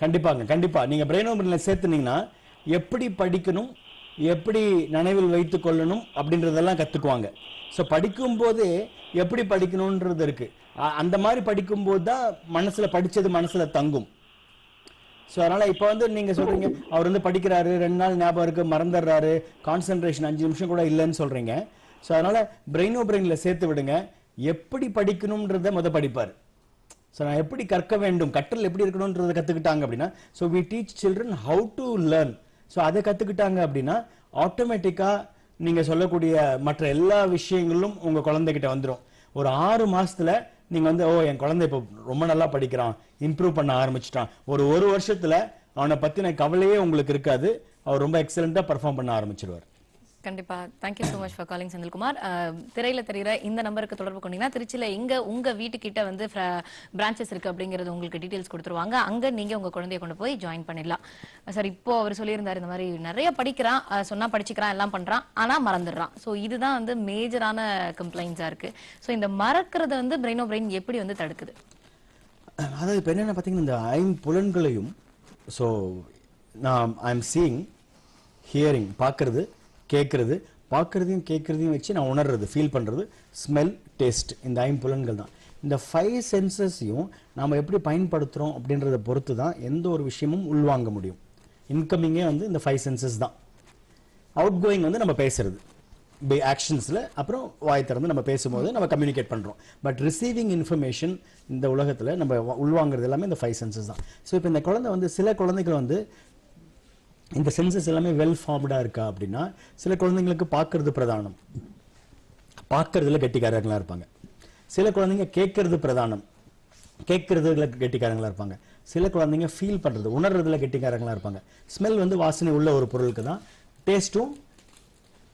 கண்டிப்பாங்க. கண்டிப்பா நீங்க பிரெயின் ஓவர்ல சேர்த்துனீங்கன்னா எப்படி படிக்கணும், எப்படி நினைவில் வைத்துக் கொள்ளணும் அப்படின்றதெல்லாம் கத்துக்குவாங்க. ஸோ படிக்கும் போதே எப்படி படிக்கணும்ன்றது இருக்கு. அந்த மாதிரி படிக்கும் போது தான் மனசுல படிச்சது மனசுல தங்கும். ஸோ அதனால இப்போ வந்து நீங்க சொல்றீங்க அவர் வந்து படிக்கிறாரு, 2 நாள் ஞாபகம் இருக்கு, மறந்துடுறாரு, கான்சென்ட்ரேஷன் 5 நிமிஷம் கூட இல்லைன்னு சொல்றீங்க. ஸோ அதனால பிரெயினோ பிரெயின்ல சேர்த்து விடுங்க. எப்படி படிக்கணும்ன்றத படிப்பாரு. ஸோ நான் எப்படி கற்க வேண்டும், கற்றல் எப்படி இருக்கணும்ன்றதை கத்துக்கிட்டாங்க அப்படின்னா so we teach children how to learn. So அதை கத்துக்கிட்டாங்க அப்படின்னா ஆட்டோமேட்டிக்கா நீங்க சொல்லக்கூடிய மற்ற எல்லா விஷயங்களும் உங்க குழந்தைகிட்ட வந்துடும். ஒரு 6 மாசத்துல நீங்க வந்து என் குழந்தை இப்போ ரொம்ப நல்லா படிக்கிறான், இம்ப்ரூவ் பண்ண ஆரம்பிச்சிட்டான், ஒரு வருஷத்துல அவனை பத்தின கவலையே உங்களுக்கு இருக்காது. அவர் ரொம்ப எக்ஸலண்டா பெர்ஃபார்ம் பண்ண ஆரம்பிச்சிடுவார். கண்டிப்பா. Thank you so much for calling Senthilkumar. திரையில தெரியுற இந்த நம்பருக்கு தொடர்பு கொண்டீங்கன்னா திருச்சியில உங்க வீட்டுக்கிட்ட வந்து பிரான்ச்சஸ் இருக்கு அப்படிங்கறது உங்களுக்கு டீடைல்ஸ் கொடுத்துருவாங்க. அங்க நீங்க உங்க குழந்தைய கொண்டு போய் ஜாயின் பண்ணிடலாம். சார் இப்போ அவர் சொல்லியிருந்தாரு இந்த மாதிரி நிறைய படிக்கிறான், சொன்னா படிச்சுக்கிறான், எல்லாம் பண்றான், ஆனா மறந்துடுறான். ஸோ இதுதான் வந்து மேஜரான கம்ப்ளைண்ட்ஸா இருக்கு. ஸோ இந்த மறக்கிறத வந்து பிரெயினோ பிரெயின் எப்படி வந்து தடுக்குது? அதாவது இப்போ என்னென்ன பார்த்தீங்கன்னா இந்த 5 புலன்களையும் ஸோ நான் ஐ எம் சீயிங், ஹியரிங் பார்க்கறது, கேட்கறது, பார்க்கறதையும் கேட்கறதையும் வச்சு நான் உணர்றது, ஃபீல் பண்றது, ஸ்மெல், டேஸ்ட், இந்த 5 புலன்கள் தான். இந்த 5 சென்சஸையும் நாம எப்படி பயன்படுத்துறோம் அப்படின்றத பொறுத்து தான் எந்த ஒரு விஷயமும் உள்வாங்க முடியும். இன்கமிங்கே வந்து இந்த 5 சென்சஸ் தான். அவுட் கோயிங் வந்து நம்ம பேசுறது ஆக்ஷன்ஸ்ல, அப்புறம் வாய் திறந்து நம்ம பேசும்போது நம்ம கம்யூனிகேட் பண்றோம். பட் ரிசீவிங் இன்ஃபர்மேஷன் இந்த உலகத்துல நம்ம உள்வாங்கிறது எல்லாமே இந்த 5 சென்சஸ் தான். ஸோ இப்போ இந்த குழந்தை வந்து சில குழந்தைகள் வந்து இந்த சென்சஸ் எல்லாமே வெல் ஃபார்ம்டா இருக்கா அப்படின்னா சில குழந்தைங்களுக்கு பார்க்கறது பிரதானம், பார்க்கறதுல கெட்டிக்காரங்களா இருப்பாங்க. சில குழந்தைங்க கேட்கறது பிரதானம், கேட்கறதுல கெட்டிக்காரங்களா இருப்பாங்க. சில குழந்தைங்க ஃபீல் பண்றது உணர்றதுல கெட்டிக்காரங்களா இருப்பாங்க. ஸ்மெல் வந்து வாசனை உள்ள ஒரு பொருளுக்கு தான், டேஸ்ட்டும்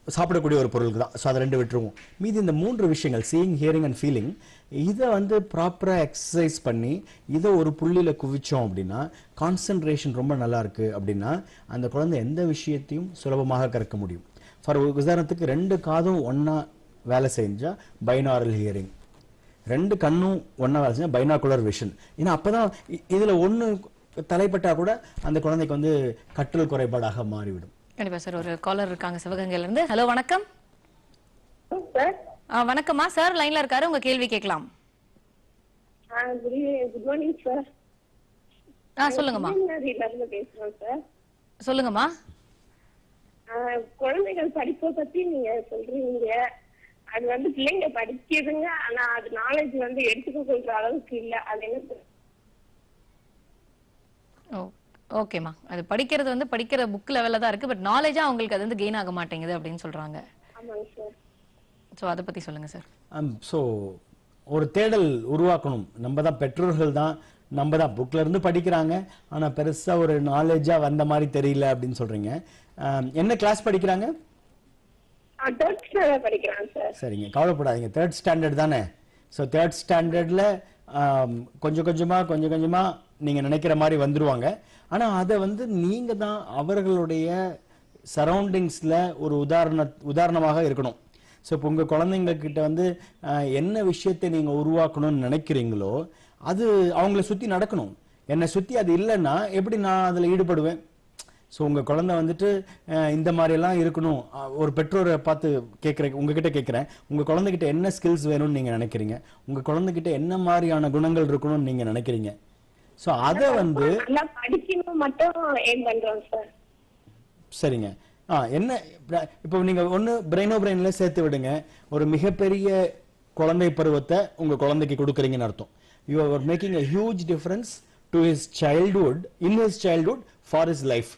சாப்பிடக்கூடிய ஒரு பொருளுக்கு தான். ஸோ அதை ரெண்டு விட்டுருவோம். மீதி இந்த 3 விஷயங்கள் சீயிங், ஹியரிங் அண்ட் ஃபீலிங், இதை வந்து ப்ராப்பராக எக்ஸசைஸ் பண்ணி இதை ஒரு புள்ளியில் குவிச்சோம் அப்படின்னா, கான்சன்ட்ரேஷன் ரொம்ப நல்லா இருக்கு அப்படின்னா அந்த குழந்தை எந்த விஷயத்தையும் சுலபமாக கற்க முடியும். ஃபார் உதாரணத்துக்கு 2 காதும் ஒன்றா வேலை செஞ்சா பைனாரல் ஹியரிங், 2 கண்ணும் ஒன்றா வேலை செஞ்சா பைனாகுலர் விஷன். ஏன்னா அப்போதான் இதில் ஒன்று தலைப்பட்டா கூட அந்த குழந்தைக்கு வந்து கற்றல் குறைபாடாக மாறிவிடும். கண்டிப்பா சார். ஒரு காலர் இருக்காங்க சிவகங்கையில இருந்து. ஹலோ, வணக்கம். வணக்கம்மா சார், லைன்ல இருக்காரு, உங்க கேள்வி கேட்கலாம். Good morning sir. சொல்லுங்கம்மா. பேசுறோம் சார். சொல்லுங்கம்மா. குழந்தைகள் படிப்பை பத்தி நீங்க சொல்றீங்க, அது வந்து பிள்ளைங்க படிக்குதுங்க, ஆனா அது நாலேஜ் வந்து எடுத்துக்க கொள்ற அளவுக்கு இல்ல. அது என்ன? ஓகேம்மா, அது படிக்கிறது வந்து படிக்கிற புக் லெவல்ல தான் இருக்கு, பட் நாலேஜா அவங்களுக்கு அது வந்து கெயின் ஆக மாட்டேங்குது அப்படின்னு சொல்றாங்க. ஆமாங்க சார். சோ அத பத்தி சொல்லுங்க சார். ஸோ ஒரு தேடல் உருவாக்கணும். நம்ம தான் பெற்றோர்கள் தான், நம்ம தான் புக்ல இருந்து படிக்கிறாங்க, ஆனா பெருசா ஒரு நாலேஜா வந்த மாதிரி தெரியல அப்படின்னு சொல்றீங்க. என்ன கிளாஸ் படிக்கிறாங்க? படிக்கிறாங்க சார். சரிங்க, கவலைப்படாதீங்க, 3rd ஸ்டாண்டர்ட் தானே. ஸோ 3rd ஸ்டாண்டர்ட்ல கொஞ்சம் கொஞ்சமா நீங்க நினைக்கிற மாதிரி வந்துருவாங்க. ஆனா அதை வந்து நீங்க தான் அவர்களுடைய சரௌண்டிங்ஸ்ல ஒரு உதாரணமாக இருக்கணும். ஸோ இப்போ உங்க குழந்தைங்க கிட்ட வந்து என்ன விஷயத்தை நீங்க உருவாக்கணும்னு நினைக்கிறீங்களோ அது அவங்கள சுத்தி நடக்கணும். என்னை சுத்தி அது இல்லைன்னா எப்படி நான் அதுல ஈடுபடுவேன்? ஸோ உங்க குழந்தை வந்துட்டு இந்த மாதிரி எல்லாம் இருக்கணும். ஒரு பெற்றோரை பார்த்து கேட்குறேன், உங்ககிட்ட கேட்குறேன், உங்க குழந்தைகிட்ட என்ன ஸ்கில்ஸ் வேணும்னு நீங்க நினைக்கிறீங்க? உங்க குழந்தைகிட்ட என்ன மாதிரியான குணங்கள் இருக்கணும்னு நீங்க நினைக்கிறீங்க? ஸோ அதை வந்து படிக்கணும் மட்டும் ஏம் பண்றோம் சார். சரிங்க. என்ன இப்போ நீங்க ஒன்னு பிரெயினோ பிரெயின்ல சேர்த்து விடுங்க. ஒரு மிகப்பெரிய குழந்தை பருவத்தை உங்க குழந்தைக்கு கொடுக்குறீங்கன்னு அர்த்தம். You are making a huge difference to his childhood, in his childhood for his life.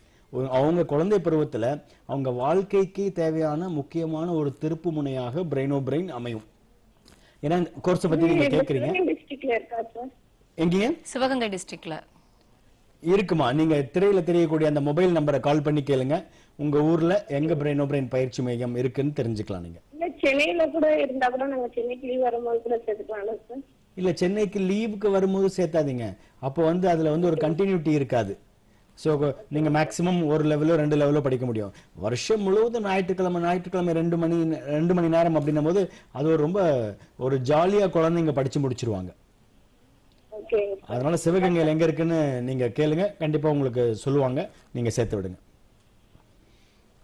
அவங்க குழந்தை பருவத்துல அவங்க வாழ்க்கைக்கு தேவையான முக்கியமான ஒரு திருப்பு முனையாக பிரெயினோ பிரெயின் அமையும். ஏன்னா கோர்ஸை பத்தி நீங்க கேக்குறீங்க. எங்கீங்க? சிவகங்கை டிஸ்ட்ரிக்ட்ல இருக்குமா? நீங்க திரையில தெரியக்கூடிய அந்த மொபைல் நம்பரை கால் பண்ணி கேளுங்க, உங்க ஊர்ல எங்க பிரெயினோ பிரெயின் பயிற்சி மையம் இருக்குன்னு தெரிஞ்சுக்கலாம். நீங்க சென்னையில கூட இருந்தா கூட நாங்க சென்னைக்கு லீவ் வரும்போது கூட சேர்த்துக்கலாம் சார். இல்ல, சென்னைக்கு லீவுக்கு வரும்போது சேர்த்தாதீங்க. அப்போ வந்து அதுல வந்து ஒரு கண்டினியூட்டி இருக்காது. ஸோ நீங்க மேக்சிமம் ஒரு லெவலோ 2 லெவலோ படிக்க முடியும். வருஷம் முழுவதும் ஞாயிற்றுக்கிழமை 2 மணி நேரம் அப்படின்னும் போது அது ஒரு ரொம்ப ஒரு ஜாலியா குழந்தைங்க படிச்சு முடிச்சிருவாங்க. அதனால சிவகங்கையில் எங்க இருக்குன்னு நீங்க கேளுங்க, கண்டிப்பா உங்களுக்கு சொல்லுவாங்க, நீங்க சேர்த்து விடுங்க.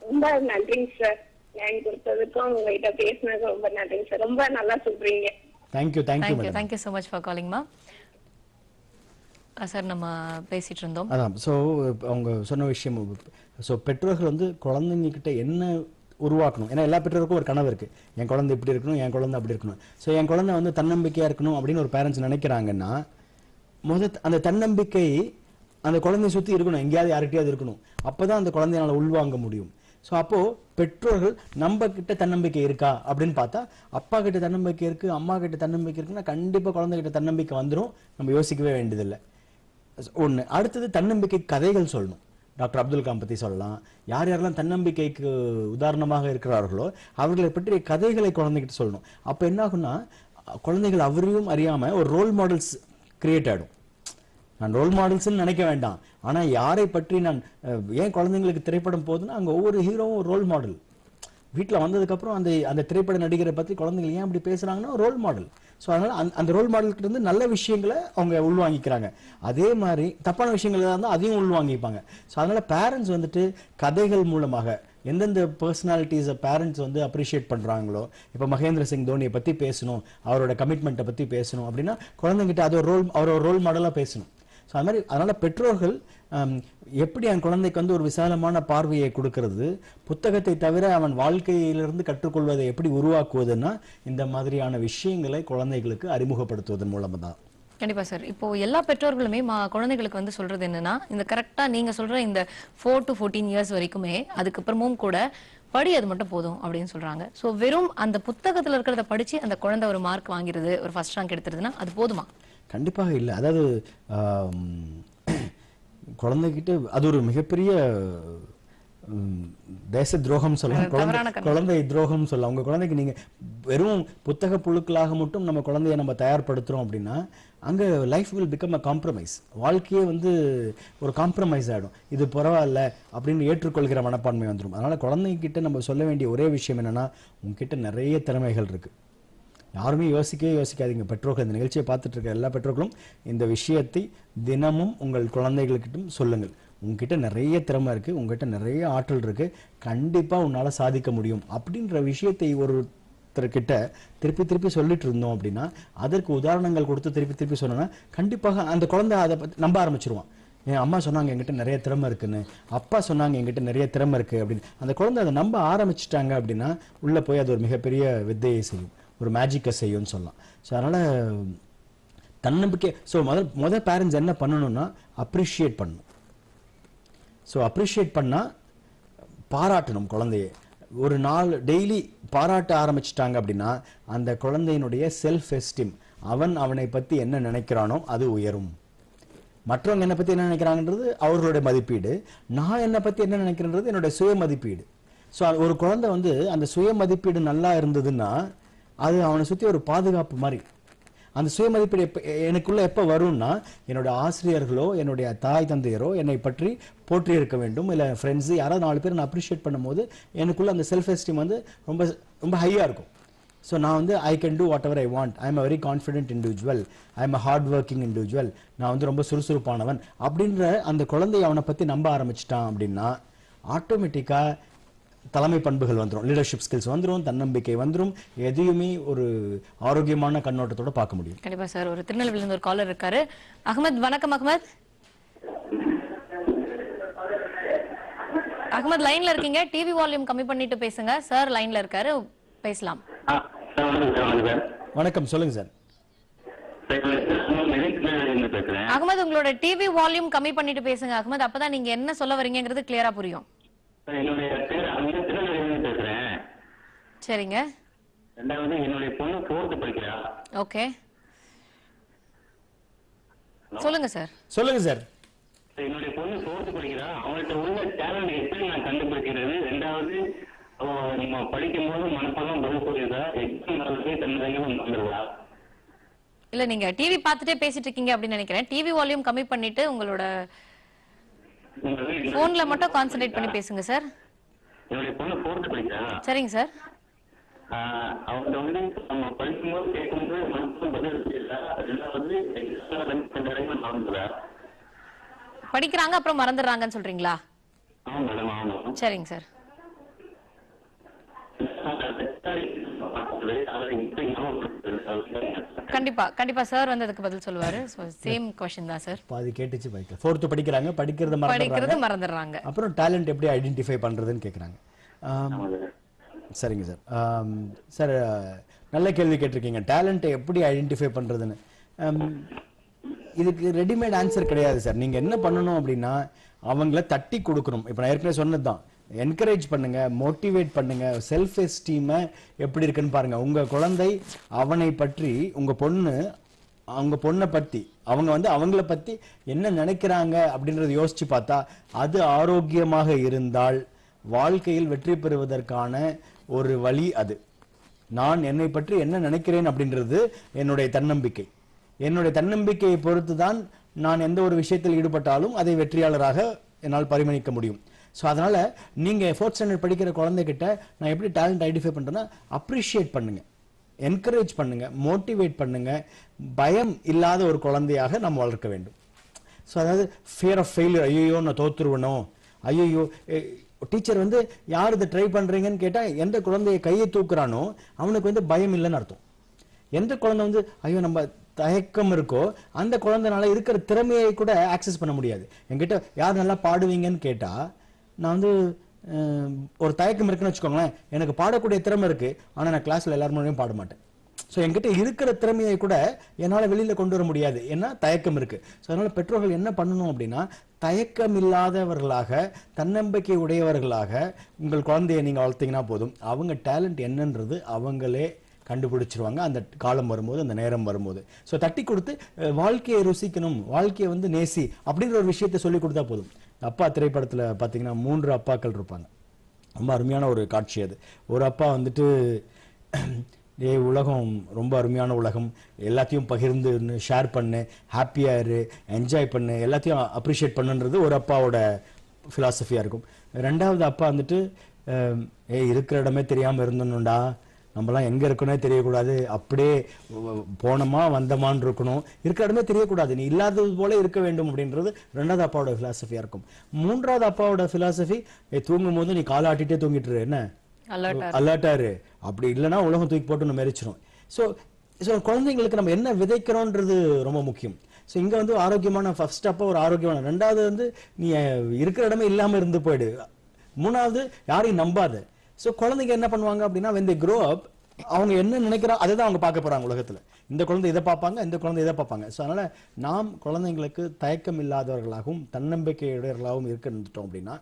ரொம்ப நன்றிங்க சார். லைன் கொடுத்ததுக்கும் உங்ககிட்ட பேசினதுக்கு ரொம்ப நன்றிங்க சார். ரொம்ப நல்லா சொல்றீங்க. Thank you madam. Thank you so much for calling மா. சார் நம்ம பேசிட்டு இருந்தோம். அதான், ஸோ அவங்க சொன்ன விஷயம், ஸோ பெற்றோர்கள் வந்து குழந்தைங்க கிட்ட என்ன உருவாக்கணும். ஏன்னா எல்லா பெற்றோருக்கும் ஒரு கனவு இருக்கு, என் குழந்தை இப்படி இருக்கணும், என் குழந்தை அப்படி இருக்கணும். ஸோ என் குழந்தை வந்து தன்னம்பிக்கையா இருக்கணும் அப்படின்னு ஒரு பேரண்ட்ஸ் நினைக்கிறாங்கன்னா அந்த தன்னம்பிக்கை அந்த குழந்தைய சுத்தி இருக்கணும், எங்கேயாவது யார்கிட்டயாவது இருக்கணும். அப்பதான் அந்த குழந்தையால உள்வாங்க முடியும். ஸோ அப்போ பெற்றோர்கள் நம்ம கிட்ட தன்னம்பிக்கை இருக்கா அப்படின்னு பார்த்தா, அப்பா கிட்ட தன்னம்பிக்கை இருக்கு, அம்மா கிட்ட தன்னம்பிக்கை இருக்குன்னா கண்டிப்பா குழந்தை கிட்ட தன்னம்பிக்கை வந்துடும். நம்ம யோசிக்கவே வேண்டியதில்லை. ஒண்ணு. அடுத்தது தன்னம்பிக்கை கதைகள் சொல்லணும். டாக்டர் அப்துல் கலாம் பத்தி சொல்லலாம். யார் யாரெல்லாம் தன்னம்பிக்கைக்கு உதாரணமாக இருக்கிறார்களோ அவர்களை பற்றிய கதைகளை குழந்தைகிட்ட சொல்லணும். அப்ப என்ன ஆகும்னா குழந்தைகள் அவரையும் அறியாம ஒரு ரோல் மாடல்ஸ் கிரியேட் ஆயிடும். நான் ரோல் மாடல்ஸ் நினைக்க வேண்டாம், ஆனா யாரை பற்றி நான் ஏன் குழந்தைங்களுக்கு திரைப்படம் போகுதுன்னா அங்க ஒவ்வொரு ஹீரோவும் ரோல் மாடல். வீட்டுல வந்ததுக்கு அப்புறம் அந்த திரைப்பட நடிகரை பத்தி குழந்தைகள் ஏன் அப்படி பேசுறாங்கன்னா ரோல் மாடல். ஸோ அதனால அந்த ரோல் மாடல்கிட்ட இருந்து நல்ல விஷயங்களை அவங்க உள்வாங்கிக்கிறாங்க. அதே மாதிரி தப்பான விஷயங்கள் இருந்தால் அதையும் உள்வாங்கிப்பாங்க. ஸோ அதனால பேரண்ட்ஸ் வந்துட்டு கதைகள் மூலமாக எந்தெந்த பர்சனாலிட்டிஸை பேரண்ட்ஸ் வந்து அப்ரிஷியேட் பண்றாங்களோ, இப்போ மகேந்திர சிங் தோனியை பத்தி பேசணும், அவரோட கமிட்மெண்ட்டை பத்தி பேசணும் அப்படின்னா குழந்தைங்கிட்ட அது ஒரு ரோல் மாடலா பேசணும். ஸோ அது மாதிரி அதனால பெற்றோர்கள் எப்படி என் குழந்தைக்கு வந்து ஒரு விசாலமான பார்வையை கொடுக்கறது, புத்தகத்தை தவிர அவன் வாழ்க்கையிலிருந்து கற்றுக்கொள்வதை எப்படி உருவாக்குவதுன்னா இந்த மாதிரியான விஷயங்களை குழந்தைகளுக்கு அறிமுகப்படுத்துவதன் மூலமா தான். கண்டிப்பா சார். இப்போ எல்லா பெற்றோர்களுமே குழந்தைகளுக்கு வந்து சொல்றது என்னன்னா, இந்த கரெக்டா நீங்க சொல்ற இந்த 4 to 14 இயர்ஸ் வரைக்குமே அதுக்கப்புறமும் கூட படி, அது மட்டும் போதும் அப்படின்னு சொல்றாங்க. சோ வெறும் அந்த புத்தகத்துல இருக்கிறத படிச்சு அந்த குழந்தை ஒரு மார்க் வாங்கிறது, ஒரு ஃபர்ஸ்ட் ரேங்க் எடுத்துறதுன்னா அது போதுமா? கண்டிப்பாக இல்லை. அதாவது குழந்தைகிட்ட அது ஒரு மிகப்பெரிய தேச துரோகம் சொல்லலாம், குழந்தை துரோகம் சொல்லலாம். உங்க குழந்தைக்கு நீங்க வெறும் புத்தக புழுக்களாக மட்டும் நம்ம குழந்தைய நம்ம தயார்படுத்துறோம் அப்படின்னா அங்க life will become a compromise. வாழ்க்கையே ஒரு காம்ப்ரமைஸ் ஆயிடும். இது பரவாயில்ல அப்படின்னு ஏற்றுக்கொள்கிற மனப்பான்மை வந்துடும். அதனால குழந்தைகிட்ட நம்ம சொல்ல வேண்டிய ஒரே விஷயம் என்னன்னா, உங்ககிட்ட நிறைய திறமைகள் இருக்கு. யாருமே யோசிக்கவே யோசிக்காதீங்க. பெற்றோர்கள், இந்த நிகழ்ச்சியை பார்த்துட்டு இருக்க எல்லா பெற்றோர்களும் இந்த விஷயத்தை தினமும் உங்கள் குழந்தைகளுக்கிட்டும் சொல்லுங்கள். உங்ககிட்ட நிறைய திறமை இருக்கு, உங்ககிட்ட நிறைய ஆற்றல் இருக்கு, கண்டிப்பா உன்னால சாதிக்க முடியும் அப்படின்ற விஷயத்தை ஒருத்தர்கிட்ட திருப்பி திருப்பி சொல்லிட்டு இருந்தோம் அப்படின்னா, அதற்கு உதாரணங்கள் கொடுத்து திருப்பி திருப்பி சொன்னோம்னா கண்டிப்பாக அந்த குழந்தை அதை பத்தி நம்ப ஆரம்பிச்சிருவான். என் அம்மா சொன்னாங்க என்கிட்ட நிறைய திறமை இருக்குன்னு, அப்பா சொன்னாங்க என்கிட்ட நிறைய திறமை இருக்கு அப்படின்னு. அந்த குழந்தை அதை நம்ப ஆரம்பிச்சிட்டாங்க அப்படின்னா உள்ள போய் அது ஒரு மிகப்பெரிய வித்தையை செய்யும், ஒரு மேஜிக்கை செய்யும்னு சொல்லலாம். ஸோ அதனால தன்னம்பிக்கை. ஸோ முதல் பேரண்ட்ஸ் என்ன பண்ணணும்னா அப்ரிஷியேட் பண்ணணும். ஸோ அப்ரிஷியேட் பண்ணால் பாராட்டணும் குழந்தைய. ஒரு நாள் டெய்லி பாராட்ட ஆரம்பிச்சிட்டாங்க அப்படின்னா அந்த குழந்தையினுடைய செல்ஃப் எஸ்டீம், அவனை பற்றி என்ன நினைக்கிறானோ அது உயரும். மற்றவங்க என்னை பற்றி என்ன நினைக்கிறாங்கன்றது அவர்களுடைய மதிப்பீடு, நான் என்னை பற்றி என்ன நினைக்கிறேன்றது என்னுடைய சுய மதிப்பீடு. ஸோ ஒரு குழந்தை அந்த சுய மதிப்பீடு நல்லா இருந்ததுன்னா அது அவனை சுற்றி ஒரு பாதுகாப்பு மாதிரி. அந்த சுயமதிப்பீடு எனக்குள்ள எப்போ வரும்னா, என்னோட ஆசிரியர்களோ என்னுடைய தாய் தந்தையரோ என்னை பற்றி போற்றி இருக்க வேண்டும், இல்லை ஃப்ரெண்ட்ஸு யாராவது 4 பேர் நான் அப்ரிஷியேட் பண்ணும்போது எனக்குள்ள அந்த செல்ஃப் எஸ்டீம் ரொம்ப ரொம்ப ஹையாக இருக்கும். ஸோ நான் I can do what ever I want, I am a very confident individual, I am a hard working individual, நான் ரொம்ப சுறுசுறுப்பானவன் அப்படின்ற அந்த குழந்தைய அவனை பற்றி நம்ப ஆரம்பிச்சிட்டான் அப்படின்னா ஆட்டோமேட்டிக்காக தலைமை பண்புகள் வந்துடும், லீடர்ஷிப் ஸ்கில்ஸ் வந்துடும், தன்னம்பிக்கை வந்துடும், எதையுமே ஒரு ஆரோக்கியமான கண்ணோட்டத்தோட பார்க்க முடியும். கண்டிப்பா சார். ஒரு திருநெல்வேலியிலிருந்து ஒரு காலர் இருக்காரு. அகமத், வணக்கம் அகமத். அகமத் லைன்ல இருக்கீங்க, டிவி வால்யூம் கம்மி பண்ணிட்டு பேசுங்க. சார் லைன்ல இருக்காரு, பேசலாம். வணக்கம், சொல்லுங்க சார். அகமத், உங்களோட டிவி வால்யூம் கம்மி பண்ணிட்டு பேசுங்க அகமத், அப்பதான் நீங்க என்ன சொல்ல வரீங்கிறது கிளியரா புரியும். பேசுறேன். சரிங்க. ரெண்டாவது என்னுடைய பொண்ணு 4th படிக்கிறா. ஓகே, சொல்லுங்க சார். சொல்லுங்க சார். என்னுடைய பொண்ணு 4th படிக்கிறா. அவங்கள்ட்ட உள்ள டேலண்ட் எப்படி நான் கண்டுபிடிக்கிறது? ரெண்டாவது நம்ம படிக்கும் போது மனப்பாடம் பதில் சொல்லிடுறா, எக்ஸாம் நடத்தி தன்னையும் வந்துடுவா. இல்ல, நீங்க டிவி பார்த்துட்டே பேசிட்டு இருக்கீங்க அப்படின்னு நினைக்கிறேன். டிவி வால்யூம் கம்மி பண்ணிட்டு உங்களோட போன்ல மட்டும் கான்சென்ட்ரேட் பண்ணி பேசுங்க சார். என்னுடைய பொண்ணு 4th படிக்கிறா. சரிங்க சார். அவங்க நம்ம படிக்கும்போது கேட்கும்போது மனப்பாடம் பதில் சொல்லிடுறா. ரெண்டாவது எக்ஸாம் நடந்துடுறா. படிக்கிறாங்க அப்புறம் மறந்துடுறாங்கன்னு சொல்றீங்களா? ஆமா மேடம், ஆமா. சரிங்க சார். கண்டிப்பா கண்டிப்பா சார் அதுக்கு பதில் சொல்லுவாரு. சேம் क्वेश्चन தான் சார். பாதி கேட்டுச்சு பைக்க. 4th படிக்கிறாங்க, படிக்கிறது மறந்துடுறாங்க. அப்புறம் டாலன்ட் எப்படி ஐடென்டிஃபை பண்றதுன்னு கேக்குறாங்க. சரிங்க சார். சார் நல்ல கேள்வி கேட்டிருக்கீங்க. டேலண்ட்டை எப்படி ஐடென்டிஃபை பண்றதுன்னு. இதுக்கு ரெடிமேட் ஆன்சர் கிடையாது சார். நீங்க என்ன பண்ணணும் அப்படின்னா அவங்கள தட்டி கொடுக்கணும். இப்போ நான் ஏற்கனவே சொன்னதுதான், என்கரேஜ் பண்ணுங்க, மோட்டிவேட் பண்ணுங்க. செல்ஃப் எஸ்டீமை எப்படி இருக்குன்னு பாருங்க. உங்க குழந்தை அவனை பற்றி, உங்க பொண்ணை பத்தி அவங்க அவங்கள பத்தி என்ன நினைக்கிறாங்க அப்படின்றத யோசிச்சு பார்த்தா அது ஆரோக்கியமாக இருந்தால் வாழ்க்கையில் வெற்றி பெறுவதற்கான ஒரு வழி அது. நான் என்னை பற்றி என்ன நினைக்கிறேன் அப்படின்றது என்னுடைய தன்னம்பிக்கை. என்னுடைய தன்னம்பிக்கையை பொறுத்து தான் நான் எந்த ஒரு விஷயத்தில் ஈடுபட்டாலும் அதை வெற்றியாளராக என்னால் பரிமணிக்க முடியும். ஸோ அதனால நீங்க 4th ஸ்டாண்டர்ட் படிக்கிற குழந்தைகிட்ட நான் எப்படி டேலண்ட் ஐடென்டிஃபை பண்றேன்னா, அப்ரிஷியேட் பண்ணுங்க, என்கரேஜ் பண்ணுங்க, மோட்டிவேட் பண்ணுங்க. பயம் இல்லாத ஒரு குழந்தையாக நம்ம வளர்க்க வேண்டும். ஸோ அதாவது ஃபியர் ஆஃப் ஃபெயிலியர், ஐயோ நான் தோத்துருவனோ, ஐயோ டீச்சர் யார் இதை ட்ரை பண்றீங்கன்னு கேட்டா எந்த குழந்தைய கையை தூக்குறானோ அவனுக்கு பயம் இல்லைன்னு அர்த்தம். எந்த குழந்தை ஐயோ நம்ம தயக்கம் இருக்கோ அந்த குழந்தைனால இருக்கிற திறமையை கூட ஆக்சஸ் பண்ண முடியாது. என்கிட்ட யார் நல்லா பாடுவீங்கன்னு கேட்டா நான் ஒரு தயக்கம் இருக்குன்னு வச்சுக்கோங்களேன், எனக்கு பாடக்கூடிய திறமை இருக்கு, ஆனா நான் கிளாஸ்ல எல்லாரும் முன்னாடியும் பாட மாட்டேன். ஸோ என்கிட்ட இருக்கிற திறமையை கூட என்னால் வெளியில கொண்டு வர முடியாது, ஏன்னா தயக்கம் இருக்கு. ஸோ அதனால பெற்றோர்கள் என்ன பண்ணணும் அப்படின்னா, தயக்கம் இல்லாதவர்களாக, தன்னம்பிக்கை உடையவர்களாக உங்கள் குழந்தையை நீங்க வளர்த்தீங்கன்னா போதும். அவங்க டேலண்ட் என்னன்றது அவங்களே கண்டுபிடிச்சிருவாங்க அந்த காலம் வரும்போது, அந்த நேரம் வரும்போது. ஸோ தட்டி கொடுத்து வாழ்க்கையை ருசிக்கணும், வாழ்க்கையை வந்து நேசி அப்படின்ற ஒரு விஷயத்தை சொல்லி கொடுத்தா போதும். அப்பா திரைப்படத்துல பாத்தீங்கன்னா 3 அப்பாக்கள் இருப்பாங்க. ரொம்ப அருமையான ஒரு காட்சி அது. ஒரு அப்பா வந்துட்டு உலகம் ரொம்ப அருமையான உலகம், எல்லாத்தையும் பகிர்ந்து ஷேர் பண்ணு, ஹாப்பியா இரு, என்ஜாய் பண்ணு, எல்லாத்தையும் அப்ரிஷியேட் பண்ணுன்றது ஒரு அப்பாவோட பிலாசபியா இருக்கும். ரெண்டாவது அப்பா வந்துட்டு இருக்கிற இடமே தெரியாம இருந்தணும்டா, நம்மலாம் எங்க இருக்கனே தெரியக்கூடாது, அப்படியே போனோமா வந்தமான்னு இருக்கணும், இருக்கிற இடமே தெரியக்கூடாது, நீ இல்லாதது போல இருக்க வேண்டும் அப்படின்றது ரெண்டாவது அப்பாவோட பிலாசபியா இருக்கும். மூன்றாவது அப்பாவோட பிலாசபி, தூங்கும் போது நீ காலை ஆட்டிட்டே தூங்கிட்டு என்ன அலர்ட்டாரு, அப்படி இல்லைன்னா உலகம் தூக்கி போட்டு மெரிச்சிடும். ஸோ குழந்தைங்களுக்கு நம்ம என்ன விதைக்கிறோன்றது ரொம்ப முக்கியம். ஸோ இங்க வந்து ஆரோக்கியமான ஃபர்ஸ்ட் அப்பா ஒரு ஆரோக்கியமான, ரெண்டாவது வந்து நீ இருக்கிற இடமே இல்லாம இருந்து போயிடு, மூணாவது யாரையும் நம்பாத. ஸோ குழந்தைங்க என்ன பண்ணுவாங்க அப்படின்னா when they grow up அவங்க என்ன நினைக்கிறா அதை தான் அவங்க பார்க்க போறாங்க உலகத்துல. இந்த குழந்தை இதை பார்ப்பாங்க, இந்த குழந்தை இதை பார்ப்பாங்க. ஸோ அதனால நாம் குழந்தைங்களுக்கு தயக்கம் இல்லாதவர்களாகவும் தன்னம்பிக்கையுடையவர்களாகவும் இருந்துட்டோம் அப்படின்னா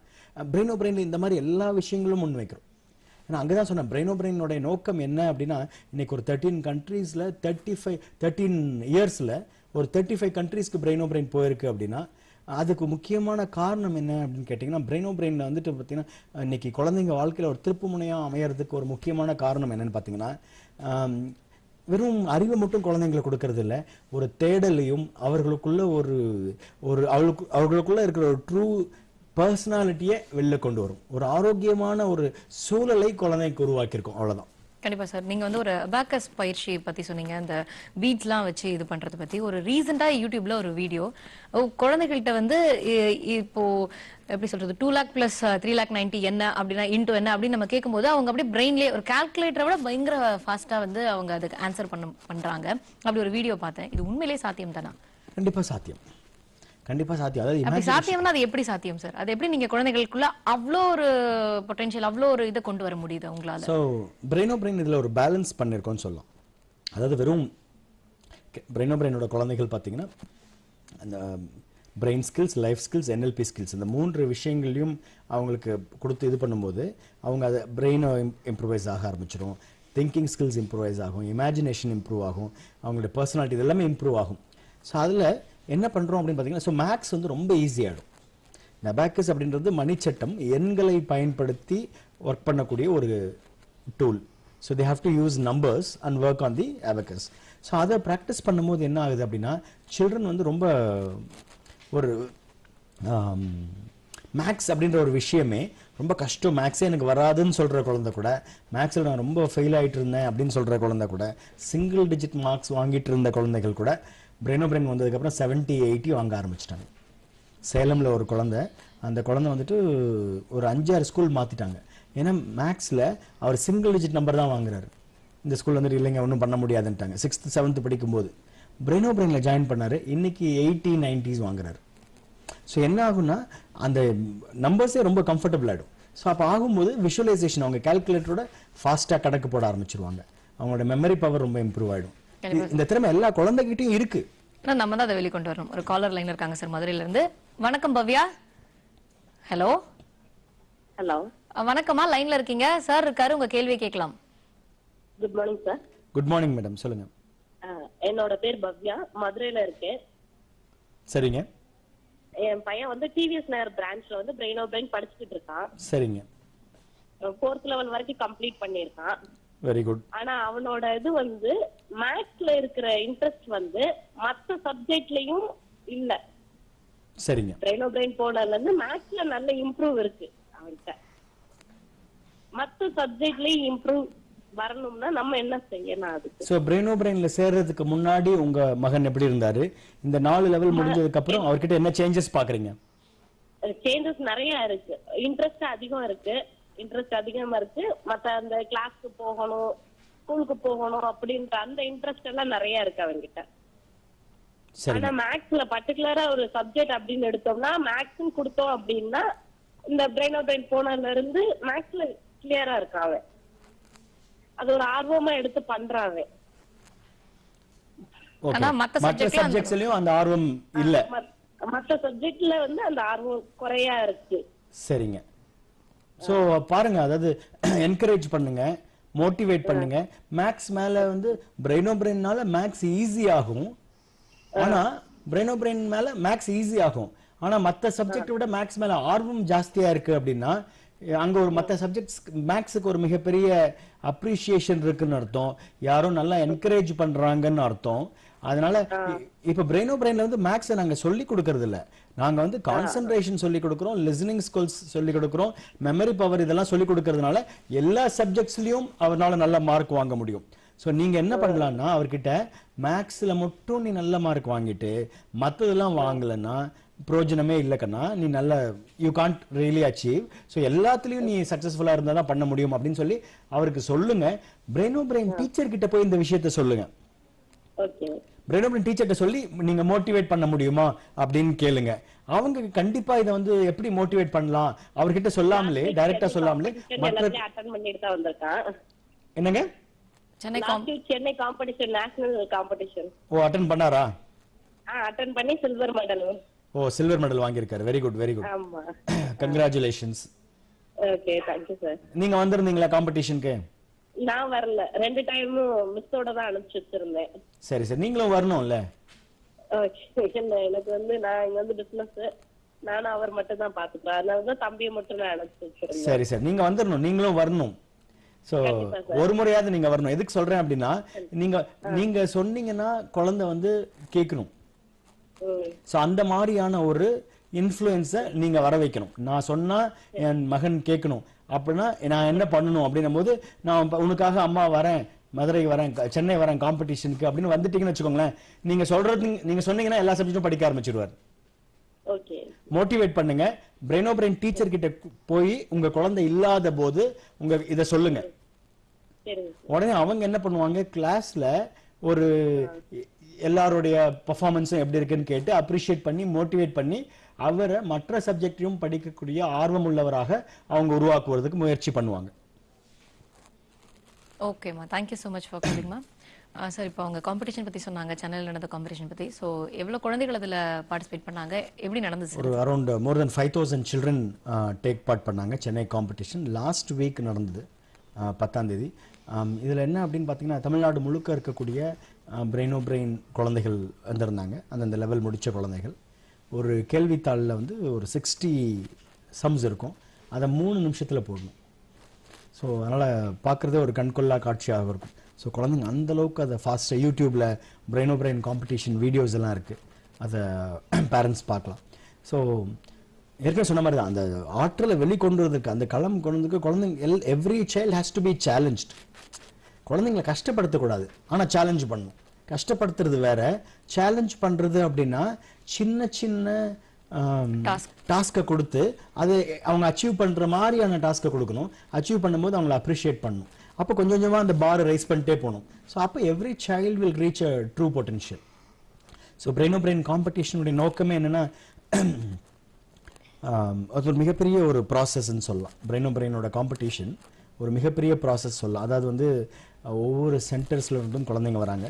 பிரெயினோ பிரெயின் இந்த மாதிரி எல்லா விஷயங்களும் முன்வைக்கிறோம். ஏன்னா அங்கதான் சொன்னேன், பிரெயினோ பிரெயினோட நோக்கம் என்ன அப்படின்னா இன்னைக்கு ஒரு 13 கண்ட்ரீஸ்ல 13 இயர்ஸ்ல ஒரு 35 கண்ட்ரீஸ்க்கு பிரெயினோ பிரெயின் போயிருக்கு அப்படின்னா அதுக்கு முக்கியமான காரணம் என்ன அப்படின்னு கேட்டிங்கன்னா, பிரெயினோ பிரெயின்ல வந்துட்டு பார்த்தீங்கன்னா இன்னைக்கு குழந்தைங்க வாழ்க்கையில் ஒரு திருப்பு முனையாக அமையறதுக்கு ஒரு முக்கியமான காரணம் என்னன்னு பார்த்தீங்கன்னா, வெறும் அறிவை மட்டும் குழந்தைங்களுக்கு கொடுக்கறது இல்லை, ஒரு தேடலையும் அவர்களுக்குள்ள அவர்களுக்குள்ள இருக்கிற ஒரு ட்ரூ பர்சனாலிட்டியை வெளில கொண்டு வரும், ஒரு ஆரோக்கியமான ஒரு சூழலை குழந்தைக்கு உருவாக்கியிருக்கும். அவ்வளவுதான். கண்டிப்பா சார். நீங்க வந்து ஒரு அபாக்கஸ் பயிற்சி பத்தி சொன்னீங்க, அந்த பீட்ஸ்லாம் வச்சு இது பண்றது பத்தி. ஒரு ரீசெண்டா யூடியூப்ல ஒரு வீடியோ குழந்தைகள்கிட்ட வந்து இப்போ எப்படி சொல்றது 2 lakh plus 3,90,000 என்ன அப்படின்னா இன்டூ என்ன அப்படின்னு நம்ம கேட்கும்போது அவங்க அப்படியே பிரெயின்லேயே ஒரு கால்குலேட்டரை விட பயங்கர ஃபாஸ்டா வந்து அவங்க அதுக்கு ஆன்சர் பண்றாங்க. அப்படி ஒரு வீடியோ பார்த்தேன். இது உண்மையிலேயே சாத்தியம் தானா? கண்டிப்பா சாத்தியம், கண்டிப்பா சாத்தியம். அதாவது அப்படி சாத்தியம்னா அது எப்படி சாத்தியம் சார்? அது எப்படி நீங்க குழந்தைகளுக்குள்ள அவ்வளோ ஒரு பொட்டன்ஷியல், அவ்வளோ ஒரு இதை கொண்டு வர முடியுது உங்களால? ஸோ பிரெயினோ பிரெயின் இதுல ஒரு பேலன்ஸ் பண்ணிருக்கோம்னு சொல்லலாம். அதாவது வெறும் பிரெயினோ பிரெயினோட குழந்தைகள் பார்த்தீங்கன்னா அந்த brain skills, life skills, NLP skills இந்த 3 விஷயங்களையும் அவங்களுக்கு கொடுத்து இது பண்ணும்போது அவங்க அதை பிரெயினை இம்ப்ரூவைஸ் ஆக ஆரம்பிச்சிடும், திங்கிங் ஸ்கில்ஸ் இம்ப்ரூவைஸ் ஆகும், இமேஜினேஷன் இம்ப்ரூவ் ஆகும், அவங்களுடைய பர்சனாலிட்டி இதெல்லாமே இம்ப்ரூவ் ஆகும். ஸோ அதில் என்ன பண்ணுறோம் அப்படின்னு பார்த்தீங்கன்னா, ஸோ மேக்ஸ் வந்து ரொம்ப ஈஸியாகிடும். இந்த அபாக்கஸ் அப்படின்றது மணிச்சட்டம், எண்களை பயன்படுத்தி ஒர்க் பண்ணக்கூடிய ஒரு tool. So they have to use numbers and work on the abacus. So அதை ப்ராக்டிஸ் பண்ணும்போது என்ன ஆகுது அப்படின்னா, சில்ட்ரன் வந்து ரொம்ப ஒரு மேக்ஸ் அப்படின்ற ஒரு விஷயமே ரொம்ப கஷ்டம், மேக்ஸே எனக்கு வராதுன்னு சொல்கிற குழந்தை கூட, மேக்ஸில் நான் ரொம்ப ஃபெயில் ஆகிட்டு இருந்தேன் அப்படின்னு சொல்கிற குழந்தை கூட, சிங்கிள் டிஜிட் மார்க்ஸ் வாங்கிட்டு இருந்த குழந்தைகள் கூட பிரெயினோ பிரெயின் வந்ததுக்கப்புறம் 70, 80 வாங்க ஆரம்பிச்சிட்டாங்க. சேலமில் ஒரு குழந்தை, அந்த குழந்தை வந்துட்டு ஒரு 5-6 ஸ்கூல் மாற்றிட்டாங்க. ஏன்னா மேக்ஸில் அவர் சிங்கிள் டிஜிட் நம்பர் தான் வாங்குறாரு. இந்த ஸ்கூல் வந்துட்டு இல்லைங்க ஒன்றும் பண்ண முடியாதுன்ட்டாங்க. 6th, 7th படிக்கும்போது பிரெயினோ பிரெயினில் ஜாயின் பண்ணார், இன்னைக்கு 80, 90s வாங்குறாரு. ஸோ என்ன ஆகும்னா அந்த நம்பர்ஸே ரொம்ப கம்ஃபர்டபுள் ஆகிடும். ஸோ அப்போ ஆகும்போது விஷுவலைசேஷன் அவங்க கால்குலேட்டரோட ஃபாஸ்ட்டாக கணக்கு போட ஆரம்பிச்சிருவாங்க, அவங்களோட மெமரி பவர் ரொம்ப இம்ப்ரூவ் ஆகிடும். இந்த திறமை எல்லா குழந்தைகிட்டையும் இருக்கு, நம்ம தான் அதை வெளிக்கொண்டு வரணும். ஒரு காலர் லைன் இருக்காங்க சார் மதுரையில இருந்து. வணக்கம் பவ்யா. ஹலோ ஹலோ வணக்கம்மா, லைன்ல இருக்கீங்க சார் இருக்காரு, உங்க கேள்வியை கேட்கலாம். Good morning sir. Good morning madam, சொல்லுங்க. என்னோட பேர் பவ்யா, மதுரையில இருக்கேன். சரிங்க. என் பையன் வந்து டிவிஎஸ் நகர் பிரான்ச்ல வந்து பிரெயினோ பிரெயின் படிச்சுட்டு இருக்கான். சரிங்க. 4th லெவல் வரைக்கும் கம்ப்ளீட் பண்ணிருக்கான். Very good. ஆனா அவனோட இது வந்து மேத்ஸ்ல இருக்கிற இன்ட்ரெஸ்ட் வந்து மத்த சப்ஜெக்ட்லயும் இல்ல. சரிங்க. பிரெயினோ பிரெயின் போனதுல இருந்து மேத்ஸ்ல நல்ல இம்ப்ரூவ் இருக்கு அவன்கிட்ட, மத்த சப்ஜெக்ட்லயும் இம்ப்ரூவ் வரணும்னா நம்ம என்ன செய்யணும் அதுக்கு? சோ பிரெயினோ பிரெயின்ல சேர்றதுக்கு முன்னாடி உங்க மகன் எப்படி இருந்தாரு? இந்த 4 லெவல் முடிஞ்சதுக்கு அப்புறம் அவர்கிட்ட என்ன சேஞ்சஸ் பாக்குறீங்க? சேஞ்சஸ் நிறைய இருக்கு. இன்ட்ரெஸ்ட் அதிகமா இருக்கு. மத்த அந்த கிளாஸ்க்கு போகணும், ஸ்கூலுக்கு போகணும் அப்படின்ற அந்த இன்ட்ரெஸ்ட் எல்லாம் நிறைய இருக்கு அவன்கிட்ட. ஆனா மேக்ஸ்ல பர்டிகுலரா ஒரு சப்ஜெக்ட் அப்படின்னு எடுத்தோம்னா, மேக்ஸ் கொடுத்தோம் அப்படின்னா இந்த பிரெயினோ பிரெயின் போனதுல இருந்து மேக்ஸ்ல கிளியரா இருக்கான் அவன். அது ஒரு ஆர்வமா எடுத்து பண்றாங்க. ஆனா மத்த சப்ஜெக்ட்லயும் அந்த ஆர்வம் இல்ல, மத்த சப்ஜெக்ட்ல வந்து அந்த ஆர்வம் குறையா இருக்கு. சரிங்க. சோ பாருங்க, அதாவது என்கரேஜ் பண்ணுங்க, மோட்டிவேட் பண்ணுங்க. மேக்ஸ் மேல வந்து பிரெயினோ பிரெயின்னால மேக்ஸ் ஈஸி ஆகும். ஆனா பிரெயினோ பிரெயின் மேல மேக்ஸ் ஈஸி ஆகும். ஆனா மத்த சப்ஜெக்ட் விட மேக்ஸ் மேல ஆர்வம் ஜாஸ்தியா இருக்கு அப்படின்னா அங்க ஒரு மத்த சப்ஜெக்ட்ஸ் மேக்ஸுக்கு ஒரு மிகப்பெரிய அப்ரிசியேஷன் இருக்குன்னு அர்த்தம். யாரும் நல்லா என்கரேஜ் பண்றாங்கன்னு அர்த்தம். அதனால இப்ப பிரெயினோ பிரெயின்ல வந்து மேக்ஸை நாங்க சொல்லி கொடுக்கறது இல்ல. நாங்க வந்து கான்சென்ட்ரேஷன் சொல்லி கொடுக்கிறோம், லிசனிங் ஸ்கில்ஸ் சொல்லி கொடுக்கிறோம், மெமரி பவர் இதெல்லாம் சொல்லி கொடுக்கறதுனால எல்லா சப்ஜெக்ட்ஸ்லயும் அவரால நல்ல மார்க் வாங்க முடியும். ஸோ நீங்க என்ன பண்ணலாம்னா அவர்கிட்ட மேக்ஸ்ல மட்டும் நீ நல்ல மார்க் வாங்கிட்டு மற்றதெல்லாம் வாங்கலன்னா பிரயோஜனமே இல்லைக்கண்ணா, நீ நல்ல you can't really achieve. So எல்லாத்துலயும் நீ சக்சஸ்ஃபுல்லா இருந்தா தான் பண்ண முடியும் அப்படின்னு சொல்லி அவருக்கு சொல்லுங்க. பிரெயினோ பிரெயின் டீச்சர் கிட்ட போய் இந்த விஷயத்த சொல்லுங்க. பிரெயினோ பிரெயின் டீச்சர்கிட்ட சொல்லி நீங்க மோட்டிவேட் பண்ண முடியுமா அப்படின்னு கேளுங்க. அவங்க கண்டிப்பா இதை வந்து எப்படி மோட்டிவேட் பண்ணலாம் அவர்கிட்ட சொல்லாமலே டைரக்டா சொல்லாமலே என்னங்க Chennai competition national competition attend பண்ணாரா? அட்டெண்ட் பண்ணி சில்வர் மெடல். சில்வர் மெடல் வாங்கியிருக்காரு. Very good very good. ஆமா, congratulations. Okay, thank you sir. நீங்க வந்திருந்தீங்களா காம்படிஷனுக்கு? நான் வரல, 2 டைமும் மிஸ்ஸோட தான் அனுப்பிச்சு வச்சிருந்தேன். சரி சரி, நீங்களும் வரணும்ல. எனக்கு வந்து நான் இங்க வந்து பிசினஸ், நானும் அவர் மட்டும் தான் பாத்துப்பேன். அதனால தான் தம்பியை மட்டும் நான் அனுப்பிச்சு வச்சிருந்தேன். சரி சரி, நீங்க வந்துடணும், நீங்களும் வரணும். சோ ஒரு முறையாவது நீங்க வரணும். எதுக்கு சொல்றேன் அப்படின்னா நீங்க சொன்னீங்கன்னா குழந்தை வந்து கேட்கணும். சோ அந்த மாதிரியான ஒரு இன்ஃப்ளூயன்ஸை நீங்க வர வைக்கணும். நான் சொன்னா என் மகன் கேட்கணும் அப்படின்னா நான் என்ன பண்ணணும் அப்படின்னும் போது நான் உனக்காக அம்மா வரேன், மதுரை வரேன், சென்னை வரேன் காம்படிஷனுக்கு அப்படின்னு வந்துட்டீங்கன்னு வச்சுக்கோங்களேன். நீங்க சொல்றது நீங்க சொன்னீங்கன்னா எல்லா சப்ஜெக்டும் படிக்க ஆரம்பிச்சிடுவார். மோட்டிவேட் பண்ணுங்க. பிரெயினோ பிரெயின் டீச்சர் கிட்ட போய் உங்க குழந்தை இல்லாத போது உங்க இத சொல்லுங்க. உடனே அவங்க என்ன பண்ணுவாங்க, கிளாஸ்ல ஒரு எல்லாருடைய பெர்ஃபார்மன்ஸும் எப்படி இருக்குன்னு கேட்டு அப்ரிஷியேட் பண்ணி மோட்டிவேட் பண்ணி அவரை மற்ற சப்ஜெக்டையும் படிக்கக்கூடிய ஆர்வம் உள்ளவராக அவங்க உருவாக்குவதற்கு முயற்சி பண்ணுவாங்க. ஓகேம்மா, thank you so much for calling ma'am. Sir, இப்போ அவங்க காம்படிஷன் பத்தி சொன்னாங்க, சென்னையில் நடந்த காம்படிஷன் பத்தி. ஸோ எவ்வளவு குழந்தைகள் அதில் பார்ட்டிசிபேட் பண்ணாங்க, எப்படி நடந்துச்சு? ஒரு அரௌண்ட் மோர் தென் 5000 சில்ட்ரன் டேக் பார்ட் பண்ணாங்க. சென்னை காம்படிஷன் லாஸ்ட் வீக் நடந்தது, 10ஆம் தேதி. இதில் என்ன அப்படின்னு பார்த்தீங்கன்னா தமிழ்நாடு முழுக்க இருக்கக்கூடிய பிரெயினோ பிரெயின் குழந்தைகள் வந்திருந்தாங்க. அந்தந்த லெவல் முடித்த குழந்தைகள். ஒரு கேள்வித்தாளில் வந்து ஒரு 60 சம்ஸ் இருக்கும், அதை 3 நிமிஷத்தில் போடணும். ஸோ அதனால் பார்க்குறதே ஒரு கண்கொள்ளா காட்சியாக இருக்கும். ஸோ குழந்தைங்க அந்தளவுக்கு அதை ஃபாஸ்ட்டாக யூடியூப்பில் பிரெயினோ பிரெயின் காம்படிஷன் வீடியோஸ் எல்லாம் இருக்குது, அதை பேரண்ட்ஸ் பார்க்கலாம். ஸோ ஏற்கனவே சொன்ன மாதிரி தான் அந்த ஆற்றலை வெளிக்கொண்டு வரதுக்கு, அந்த களம் கொண்டு வரதுக்கு குழந்தைங்க every child has to be challenged. குழந்தைங்களை கஷ்டப்படுத்தக்கூடாது, ஆனால் சேலஞ்ச் பண்ணணும். கஷ்டப்படுத்துறது வேற, சேலஞ்ச் பண்ணுறது அப்படின்னா சின்ன சின்ன டாஸ்கை கொடுத்து அதை அவங்க அச்சீவ் பண்ணுற மாதிரியான டாஸ்கை கொடுக்கணும். அச்சீவ் பண்ணும்போது அவங்களை அப்ரிஷியேட் பண்ணணும். அப்போ கொஞ்சம் கொஞ்சமாக அந்த பாரை ரைஸ் பண்ணிட்டே போகணும். ஸோ அப்போ every child will reach a true potential. So Brainobrain காம்படிஷனுடைய நோக்கமே என்னென்னா அது ஒரு மிகப்பெரிய ஒரு ப்ராசஸ்ன்னு சொல்லலாம். பிரெயினோ பிரெயினோட காம்படிஷன் ஒரு மிகப்பெரிய ப்ராசஸ் சொல்லலாம். அதாவது வந்து ஒவ்வொரு சென்டர்ஸில் இருந்தும் குழந்தைங்க வராங்க.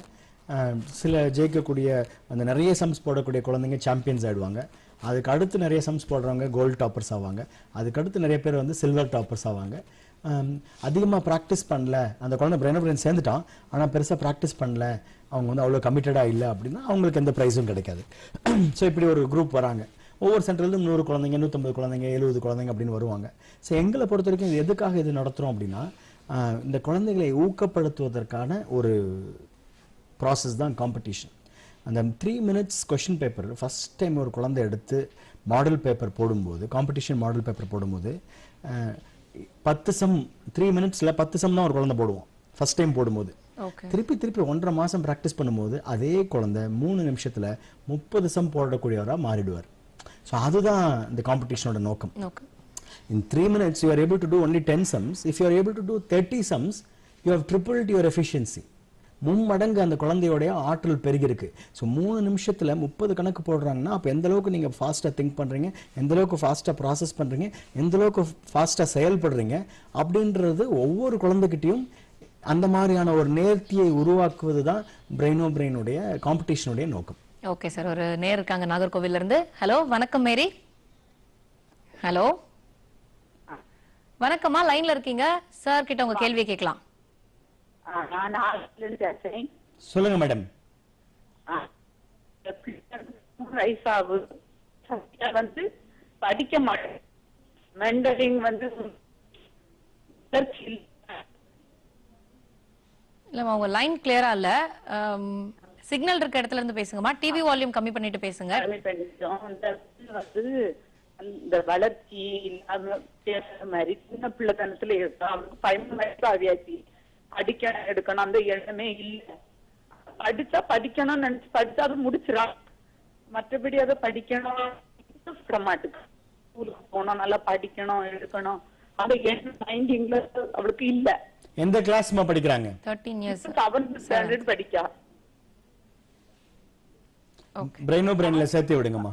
சில ஜெயிக்கக்கூடிய அந்த நிறைய சம்ஸ் போடக்கூடிய குழந்தைங்க சாம்பியன்ஸ் ஆகிடுவாங்க. அதுக்கு அடுத்து நிறைய சம்ஸ் போடுறவங்க கோல்டு டாப்பர்ஸ் ஆவாங்க. அதுக்கடுத்து நிறைய பேர் வந்து சில்வர் டாப்பர்ஸ் ஆவாங்க. அதிகமாக ப்ராக்டிஸ் பண்ணல, அந்த குழந்தை பிரெயினோ பிரெயின் சேர்ந்துட்டான் ஆனால் பெருசாக ப்ராக்டிஸ் பண்ணல, அவங்க வந்து அவ்வளோ கமிட்டடாக இல்லை அப்படின்னா அவங்களுக்கு எந்த ப்ரைஸும் கிடைக்காது. ஸோ இப்படி ஒரு குரூப் வராங்க. ஒவ்வொரு சென்டர்லேருந்து 100 குழந்தைங்க, 150 குழந்தைங்க, 70 குழந்தைங்க அப்படின்னு வருவாங்க. ஸோ எங்களை பொறுத்த வரைக்கும் இது எதுக்காக இது நடத்துகிறோம் அப்படின்னா இந்த குழந்தைகளை ஊக்கப்படுத்துவதற்கான ஒரு ப்ராசஸ் தான் காம்படிஷன். அந்த 3 minutes question paper first time ஒரு குழந்தை எடுத்து மாடல் பேப்பர் போடும்போது, காம்படிஷன் மாடல் பேப்பர் போடும்போது 10 சம் 3 minutesல 10 சம் தான் ஒரு குழந்தை போடுவோம் ஃபர்ஸ்ட் டைம் போடும்போது. திருப்பி 1.5 மாதம் ப்ராக்டிஸ் பண்ணும்போது அதே குழந்தை 3 நிமிஷத்துல 30 சம் போடக்கூடியவராக மாறிடுவார். ஸோ அதுதான் இந்த காம்படிஷனோட நோக்கம். In 3 minutes you are able to do only 10 sums. If you are able to do 30 sums, you have tripled your efficiency. 3 மடங்கு அந்த குழந்தையோடைய ஆற்றல் பெருகிருக்கு. ஸோ 3 நிமிஷத்துல 30 கணக்கு போடுறாங்கன்னா அப்போ எந்த அளவுக்கு நீங்க ஃபாஸ்ட்டாக திங்க் பண்றீங்க, எந்த அளவுக்கு ஃபாஸ்ட்டாக ப்ராசஸ் பண்றீங்க, எந்த அளவுக்கு ஃபாஸ்ட்டாக செயல்படுறீங்க அப்படின்றது ஒவ்வொரு குழந்தைகிட்டையும் அந்த மாதிரியான ஒரு நேர்த்தியை உருவாக்குவது தான் பிரெயினோ பிரெயினுடைய காம்படிஷனுடைய நோக்கம். ஓகே சார், ஒரு நேர் இருக்காங்க நாகர்கோவில்ல இருந்து. ஹலோ, வணக்கம் மேரி. ஹலோ, வணக்கம்மா, லைன்ல இருக்கீங்க, சார் கிட்ட உங்க கேள்வியை கேட்கலாம். நான் ஆஸ்திரேலியா பேசுறேன். சொல்லுங்க மேடம். வயசாகுது. சத்யா வந்து படிக்க மாட்டேன். மெண்டரிங் வந்து இல்லம்மா உங்க லைன் கிளியரா இல்ல. சிக்னல் இருக்க இடத்துல இருந்து பேசுங்கம்மா. டிவி வால்யூம் கம்மி பண்ணிட்டு பேசுங்க. வந்து இந்த வளர்ச்சி இல்லாம பேசுற மாதிரி சின்ன பிள்ளைத்தனத்துல இருக்கா. அவனுக்கு 15 வயசு ஆவியாச்சு. படிக்கணும் எடுக்கணும் அந்த எண்ணமே இல்ல. படிச்சா படிக்கணும்னு நினைச்சு படிச்சா அது முடிச்சிடான். மற்றபடி அதை படிக்கணும் விட மாட்டுக்கு. ஸ்கூலுக்கு போனோம் நல்லா படிக்கணும் எடுக்கணும் அந்த மைண்டிங்ல அவளுக்கு இல்ல. எந்த கிளாஸ்மா படிக்கிறாங்க? 13 இயர்ஸ். 7th standard படிக்கா. பிரெயினோ பிரெயின்ல சேர்த்து விடுங்கம்மா.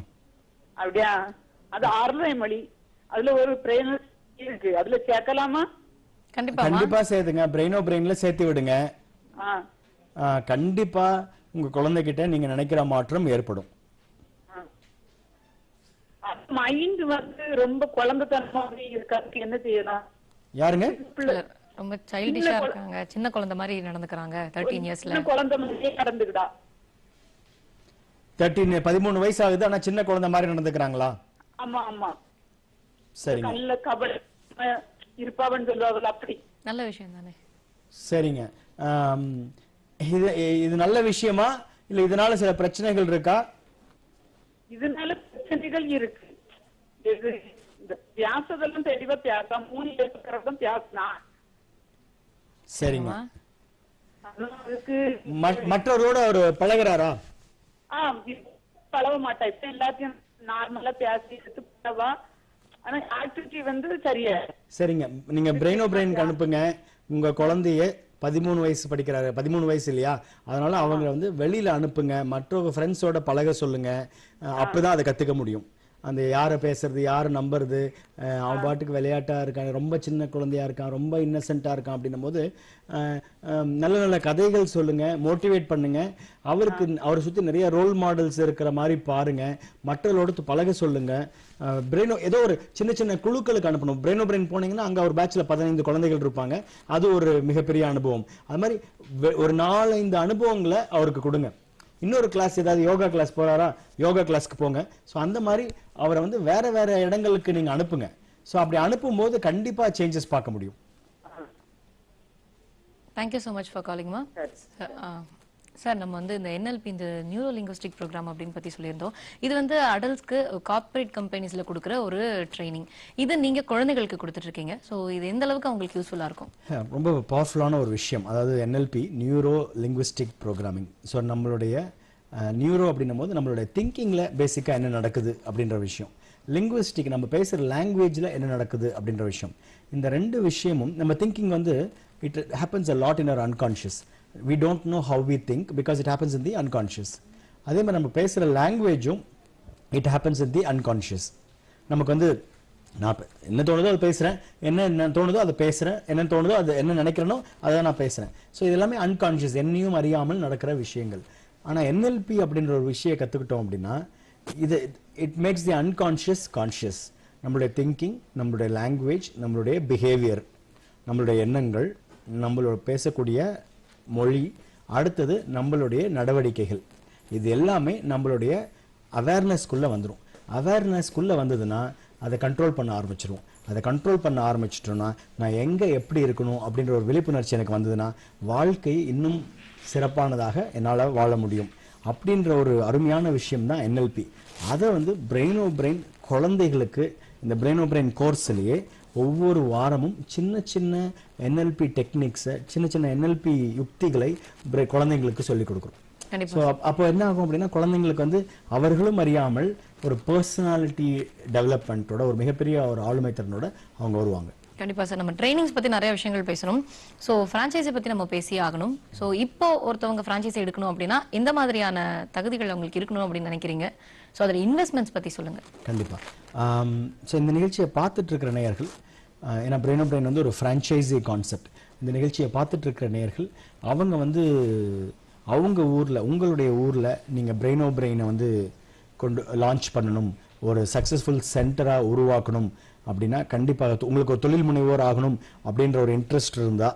அப்படியா? அது ஆர்லை மொழி. அதுல ஒரு பிரெயின் இருக்கு. அதுல சேர்க்கலாமா? கண்டிப்பா சேர்த்துங்க. பிரெயினோ பிரெயின்ல சேர்த்து விடுங்க. கண்டிப்பா உங்க குழந்தைகிட்ட நீங்க நினைக்கிற மாற்றம் ஏற்படும். மைண்ட் வந்து ரொம்ப குழந்தைத்தனமாவே இருக்கிறதுக்கு என்ன செய்யலாம்? யாருங்க? ரொம்ப சைல்டிஷா இருக்காங்க. சின்ன குழந்தை மாதிரி நடந்துக்கறாங்க 13 இயர்ஸ்ல. குழந்தை மாதிரியே நடந்துக்குதா? 13 வயசு ஆகுது ஆனா சின்ன குழந்தை மாதிரி நடந்துக்கறாங்களா? ஆமா ஆமா. சரிங்க. நல்ல கபட இருப்பாவன்னு சொல்லுவாங்க அப்படி. நல்ல விஷயம் தானே. சரிங்க. இது நல்ல விஷயமா இல்ல இதனால சில பிரச்சனைகள் இருக்கா? இதனால பிரச்சனைகள் இருக்கு. பேசுறதெல்லாம் தெளிவா பேச 3 பேசுறதும் பேசினா. சரிங்க. மற்றவரோட ஒரு பழகுறாரா? பழக மாட்டா. இப்ப எல்லாத்தையும் நார்மலா பேசி எடுத்துவா. ஆனா ஆக்டிவிட்டி வந்து சரியா. சரிங்க. நீங்க பிரெயினோ பிரெயினுக்கு அனுப்புங்க. உங்க குழந்தைய 13 வயசு படிக்கிறாரு. 13 வயசு இல்லையா? அதனால அவங்க வந்து வெளியில அனுப்புங்க. மற்ற ஃப்ரெண்ட்ஸோட பழக சொல்லுங்க. அப்பதான் அதை கத்துக்க முடியும். அந்த யாரை பேசுறது யாரை நம்புறது. அவன் பாட்டுக்கு விளையாட்டா இருக்கான், ரொம்ப சின்ன குழந்தையா இருக்கான், ரொம்ப இன்னசென்ட்டா இருக்கான் அப்படின்னும் போது நல்ல நல்ல கதைகள் சொல்லுங்க, மோட்டிவேட் பண்ணுங்க. அவரை சுத்தி நிறைய ரோல் மாடல்ஸ் இருக்கிற மாதிரி பாருங்க. மற்றவர்களோட பழக சொல்லுங்க. பிரெயினோ ஏதோ ஒரு சின்ன சின்ன குழுக்களுக்கு அனுப்பணும். பிரெயினோ பிரெயின் போனீங்கன்னா அங்க ஒரு பேட்ச்ல 15 குழந்தைகள் இருப்பாங்க. அது ஒரு மிகப்பெரிய அனுபவம். அது மாதிரி ஒரு 4-5 அனுபவங்களை அவருக்கு கொடுங்க. இன்னொரு கிளாஸ் ஏதாவது யோகா கிளாஸ் போறாரா, யோகா கிளாஸ்க்கு போங்க. ஸோ அந்த மாதிரி அவரை வந்து வேற வேற இடங்களுக்கு நீங்க அனுப்புங்க. ஸோ அப்படி அனுப்பும் போது கண்டிப்பா சேஞ்சஸ் பார்க்க முடியும். தேங்க்யூ ஸோ மச் ஃபார் காலிங்மா. சார் நம்ம வந்து இந்த NLP இந்த நியூரோ லிங்குவிஸ்டிக் ப்ரோக்ராம் அப்படின்னு பத்தி சொல்லியிருந்தோம். இது வந்து அடல்ட்ஸ்க்கு கார்ப்பரேட் கம்பெனிஸ்ல கொடுக்குற ஒரு ட்ரைனிங். இது நீங்க குழந்தைகளுக்கு கொடுத்துட்டு இருக்கீங்க. ஸோ இது எந்த அளவுக்கு அவங்களுக்கு யூஸ்ஃபுல்லா இருக்கும்? ரொம்ப பவர்ஃபுல்லான ஒரு விஷயம். அதாவது NLP neuro linguistic programming. So நம்மளுடைய நியூரோ அப்படின்னும் போது நம்மளுடைய திங்கிங்ல பேசிக்கா என்ன நடக்குது அப்படின்ற விஷயம், லிங்குவிஸ்டிக் நம்ம பேசுற லாங்குவேஜ்ல என்ன நடக்குது அப்படின்ற விஷயம். இந்த 2 விஷயமும் நம்ம திங்கிங் வந்து it happens a lot in our unconscious. We don't know how we think because it happens in the unconscious. அதே மாதிரி நம்ம பேசுற லாங்குவேஜும் it happens in the unconscious. நமக்கு வந்து நான் என்ன தோணுதோ அதை பேசுறேன், என்ன தோணுதோ அதை பேசுறேன், என்ன தோணுதோ அது என்ன நினைக்கிறேனோ அதை நான் பேசுறேன். ஸோ இது எல்லாமே அன்கான்ஷியஸ், என்னையும் அறியாமல் நடக்கிற விஷயங்கள். ஆனா NLP அப்படின்ற ஒரு விஷயம் கத்துக்கிட்டோம் அப்படின்னா இது it makes the unconscious conscious. நம்மளுடைய திங்கிங், நம்மளுடைய லாங்குவேஜ், நம்மளுடைய பிஹேவியர், நம்மளுடைய எண்ணங்கள், நம்மளோட பேசக்கூடிய மொழி, அடுத்தது நம்மளுடைய நடவடிக்கைகள், இது எல்லாமே நம்மளுடைய அவேர்னஸ்க்குள்ள வந்துடும். அவேர்னஸ்க்குள்ள வந்ததுன்னா அதை கண்ட்ரோல் பண்ண ஆரம்பிச்சிருவோம். அதை கண்ட்ரோல் பண்ண ஆரம்பிச்சிட்டோம்னா நான் எங்க எப்படி இருக்கணும் அப்படின்ற ஒரு விழிப்புணர்ச்சி எனக்கு வந்ததுன்னா வாழ்க்கை இன்னும் சிறப்பானதாக என்னால் வாழ முடியும். அப்படின்ற ஒரு அருமையான விஷயம் தான் NLP. அதை வந்து பிரெயினோ பிரெயின் குழந்தைகளுக்கு இந்த பிரெயினோ பிரெயின் கோர்ஸ்லேயே ஒவ்வொரு வாரமும் சின்ன சின்ன NLP டெக்னிக்ஸை, சின்ன சின்ன NLP யுக்திகளை குழந்தைங்களுக்கு சொல்லிக் கொடுக்குறோம். ஸோ அப்போ என்ன ஆகும் அப்படின்னா குழந்தைங்களுக்கு வந்து அவர்களும் அறியாமல் ஒரு பர்சனாலிட்டி டெவலப்மெண்ட்டோட ஒரு மிகப்பெரிய ஒரு ஆளுமை திறனோட அவங்க வருவாங்க. கண்டிப்பா சார். நம்ம ட்ரைனிங்ஸ் பத்தி நிறைய விஷயங்கள் பேசணும். ஸோ ஃப்ரான்ச்சைஸி பத்தி நம்ம பேசியே ஆகணும். ஸோ இப்போ ஒருத்தவங்க ஃப்ரான்ச்சைஸி எடுக்கணும் அப்படின்னா எந்த மாதிரியான தகுதிகள் அவங்களுக்கு இருக்கணும் அப்படின்னு நினைக்கிறீங்க? ஸோ அதில் இன்வெஸ்ட்மெண்ட்ஸ் பத்தி சொல்லுங்க. கண்டிப்பா. ஸோ இந்த நிகழ்ச்சியை பார்த்துட்டு இருக்கிற நேயர்கள், ஏன்னா பிரெயினோ பிரெயின் வந்து ஒரு ஃப்ரான்ச்சைஸி கான்செப்ட். இந்த நிகழ்ச்சியை பார்த்துட்டு இருக்கிற நேயர்கள் அவங்க வந்து அவங்க ஊர்ல, உங்களுடைய ஊர்ல நீங்க பிரெயினோ பிரெயினை வந்து கொண்டு லான்ச் பண்ணணும், ஒரு சக்சஸ்ஃபுல் சென்டரா உருவாக்கணும் அப்படின்னா கண்டிப்பாக உங்களுக்கு ஒரு தொழில் முனைவோர் ஆகணும் அப்படின்ற ஒரு இன்ட்ரெஸ்ட் இருந்தா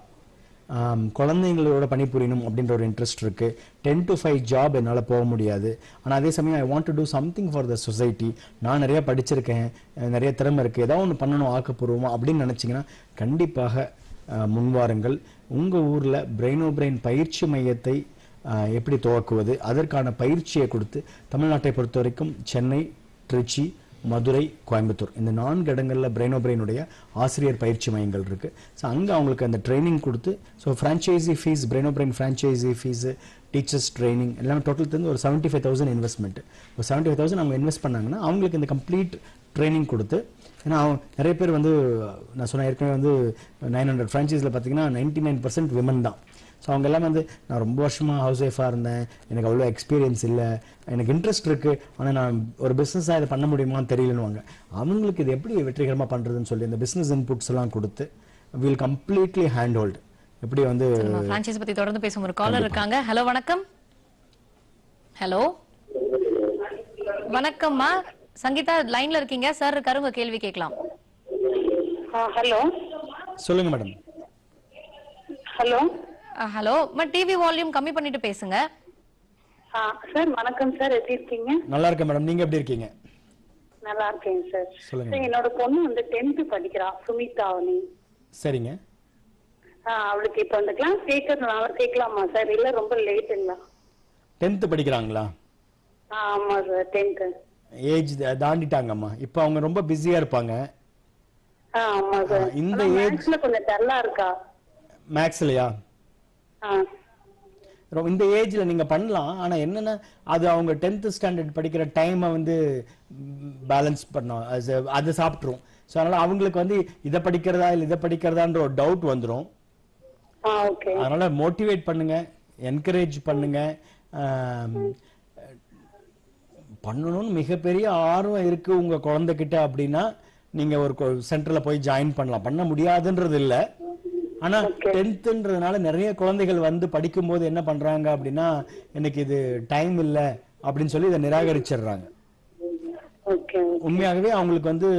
குழந்தைங்களோட பணிபுரியணும் அப்படின்ற ஒரு இன்ட்ரெஸ்ட் இருக்கு. 10 to 5 ஜாப் என்னால் போக முடியாது. ஆனால் அதே சமயம் I want to do something for the society. நான் நிறைய படிச்சிருக்கேன், நிறைய திறமை இருக்கு, ஏதாவது ஒன்று பண்ணணும் ஆக்கப்பூர்வமா அப்படின்னு நினைச்சீங்கன்னா கண்டிப்பாக முன்வாருங்கள். உங்க ஊர்ல பிரெயினோ பிரெயின் பயிற்சி மையத்தை எப்படி துவக்குவது, அதற்கான பயிற்சியை கொடுத்து தமிழ்நாட்டை பொறுத்த வரைக்கும் சென்னை, திருச்சி, மதுரை, கோயம்புத்தூர் இந்த 4 இடங்கள்ல பிரெயினோ பிரெயினுடைய ஆசிரியர் பயிற்சி மையங்கள் இருக்கு. ஸோ அங்கே அவங்களுக்கு அந்த ட்ரைனிங் கொடுத்து, so franchisee fees, Brainobrain franchisee fees, teachers training எல்லாமே டோட்டல் சேர்ந்து ஒரு 75,000 இன்வெஸ்ட்மெண்ட். ஒரு 75,000 அவங்க இன்வெஸ்ட் பண்ணாங்கன்னா அவங்களுக்கு இந்த கம்ப்ளீட் ட்ரைனிங் கொடுத்து, ஏன்னா நிறைய பேர் வந்து நான் சொன்ன ஏற்கனவே வந்து 900 ஃப்ரான்ச்சைஸில் பார்த்தீங்கன்னா 99% விமன் தான். ஸோ அவங்க எல்லாமே வந்து நான் ரொம்ப வருஷமாக ஹவுஸ் ஒய்ஃபாக இருந்தேன், எனக்கு அவ்வளோ எக்ஸ்பீரியன்ஸ் இல்லை, எனக்கு இன்ட்ரெஸ்ட் இருக்குது, ஆனால் நான் ஒரு பிஸ்னஸாக இதை பண்ண முடியுமான்னு தெரியலன்னுவாங்க. அவங்களுக்கு இது எப்படி வெற்றிகரமாக பண்ணுறதுன்னு சொல்லி இந்த பிஸ்னஸ் இன்புட்ஸ் எல்லாம் கொடுத்து வில் கம்ப்ளீட்லி ஹேண்ட் ஹோல்டு எப்படி வந்து ஃப்ரான்ச்சைஸ் பற்றி தொடர்ந்து பேசும் ஒரு காலர் இருக்காங்க. ஹலோ வணக்கம். ஹலோ வணக்கம்மா, சங்கீதா லைன்ல இருக்கீங்க, சார் இருக்காரு, உங்க கேள்வி கேட்கலாம். ஹலோ சொல்லுங்க madam. Hello hello TV volume கம்மி பண்ணிட்டு பேசுங்க. சார் வணக்கம் சார், எப்படி இருக்கீங்க? நல்லா இருக்கேன் மேடம், நீங்க எப்படி இருக்கீங்க? நல்லா இருக்கேங்க சார். சொல்லுங்க. என்னோட பொண்ணு வந்து 10th படிக்கிறா, சுமிதா அவனி. சரிங்க. அவளுக்கு இப்ப அந்த கிளாஸ் கேட்கலாமா சார்? இல்ல ரொம்ப லேட் இல்ல? 10th படிக்கிறாங்களா? ஆமா சார், 10th. ஏஜ் தாண்டிட்டாங்கம்மா, இப்போ அவங்க ரொம்ப பிஸியா இருப்பாங்க. ஆமா சார். இந்த ஏஜ்ல கொஞ்சம் டல்லா இருக்கா. மேக்ஸ்லயா? இந்த ஏஜ்ல நீங்க பண்ணலாம். ஆனா என்னன்னா அது அவங்க 10th ஸ்டாண்டர்ட் படிக்கிற டைமை வந்து பேலன்ஸ் பண்ணோம், அது சாப்பிட்டுரும். ஸோ அதனால அவங்களுக்கு வந்து இதை படிக்கிறதா இல்லை இதை படிக்கிறதான்ற ஒரு டவுட் வந்துடும். அதனால மோட்டிவேட் பண்ணுங்க, என்கரேஜ் பண்ணுங்க. பண்ணணும்னு மிகப்பெரிய ஆர்வம் இருக்கு உங்க குழந்தைகிட்ட அப்படின்னா நீங்க ஒரு சென்டர்ல போய் ஜாயின் பண்ணலாம். பண்ண முடியாதுன்றது இல்லை. ஆனா 10thன்றதுனால நிறைய குழந்தைகள் வந்து படிக்கும் போது என்ன பண்றாங்க அப்படின்னா எனக்கு இது டைம் இல்ல அப்படின்னு சொல்லி இதை நிராகரிச்சிடுறாங்க. உண்மையாகவே அவங்களுக்கு வந்து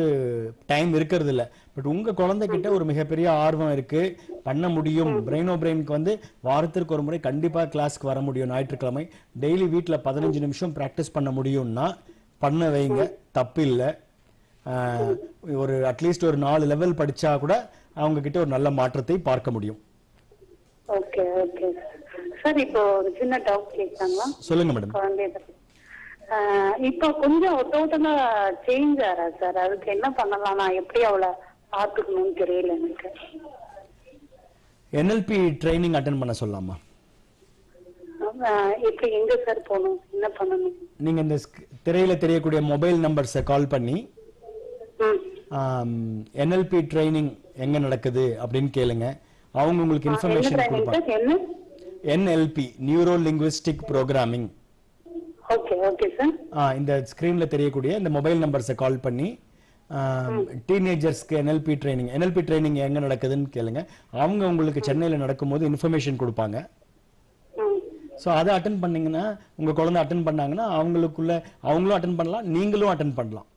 டைம் இருக்கிறது இல்ல. பட் உங்க குழந்தைகிட்ட ஒரு மிகப்பெரிய ஆர்வம் இருக்கு, பண்ண முடியும். பிரெயினோ பிரெயினுக்கு வந்து வாரத்திற்கு ஒரு முறை கண்டிப்பா கிளாஸ்க்கு வர முடியும். ஞாயிற்றுக்கிழமை டெய்லி வீட்டுல 15 நிமிஷம் பிராக்டிஸ் பண்ண முடியும்னா பண்ண வைங்க, தப்பு இல்லை. ஒரு அட்லீஸ்ட் ஒரு 4 லெவல் படிச்சா கூட அவங்க கிட்ட ஒரு நல்ல மாற்றத்தை பார்க்க முடியும். Okay okay sir. இப்போ ஒரு சின்ன டவுட் கேட்கலாங்களா? சொல்லுங்க மேடம். இப்போ கொஞ்சம் டோட்டலா சேஞ்ச் ஆறா சார், அதுக்கு என்ன பண்ணலாம்? நான் எப்படி அவளை பார்த்துக்கணும்னு தெரியல எனக்கு. NLP ட்ரைனிங் அட்டெண்ட் பண்ண சொல்லலாமா? எப்படி, எங்க சார் போகணும், என்ன பண்ணணும்? நீங்க இந்த திரையில தெரியக்கூடிய மொபைல் நம்பர்ஸை கால் பண்ணி NLP ட்ரைனிங் எங்க நடக்குது அப்படின்னு கேளுங்க. அவங்க உங்களுக்கு இன்ஃபர்மேஷன் கொடுப்பாங்க. NLP neuro linguistic programming. Okay okay sir. இந்த ஸ்கிரீன்ல தெரியக்கூடிய இந்த மொபைல் நம்பர்ஸை கால் பண்ணி டீனேஜர்ஸ்க்கு NLP ட்ரைனிங் எங்க நடக்குதுன்னு கேளுங்க. அவங்க உங்களுக்கு சென்னையில நடக்கும்போது இன்ஃபர்மேஷன் கொடுப்பாங்க. ஸோ அதை அட்டன் பண்ணீங்கன்னா உங்க குழந்தை அட்டன் பண்ணாங்கன்னா அவங்களுக்குள்ள அவங்களும் அட்டன் பண்ணலாம், நீங்களும் அட்டன் பண்ணலாம்.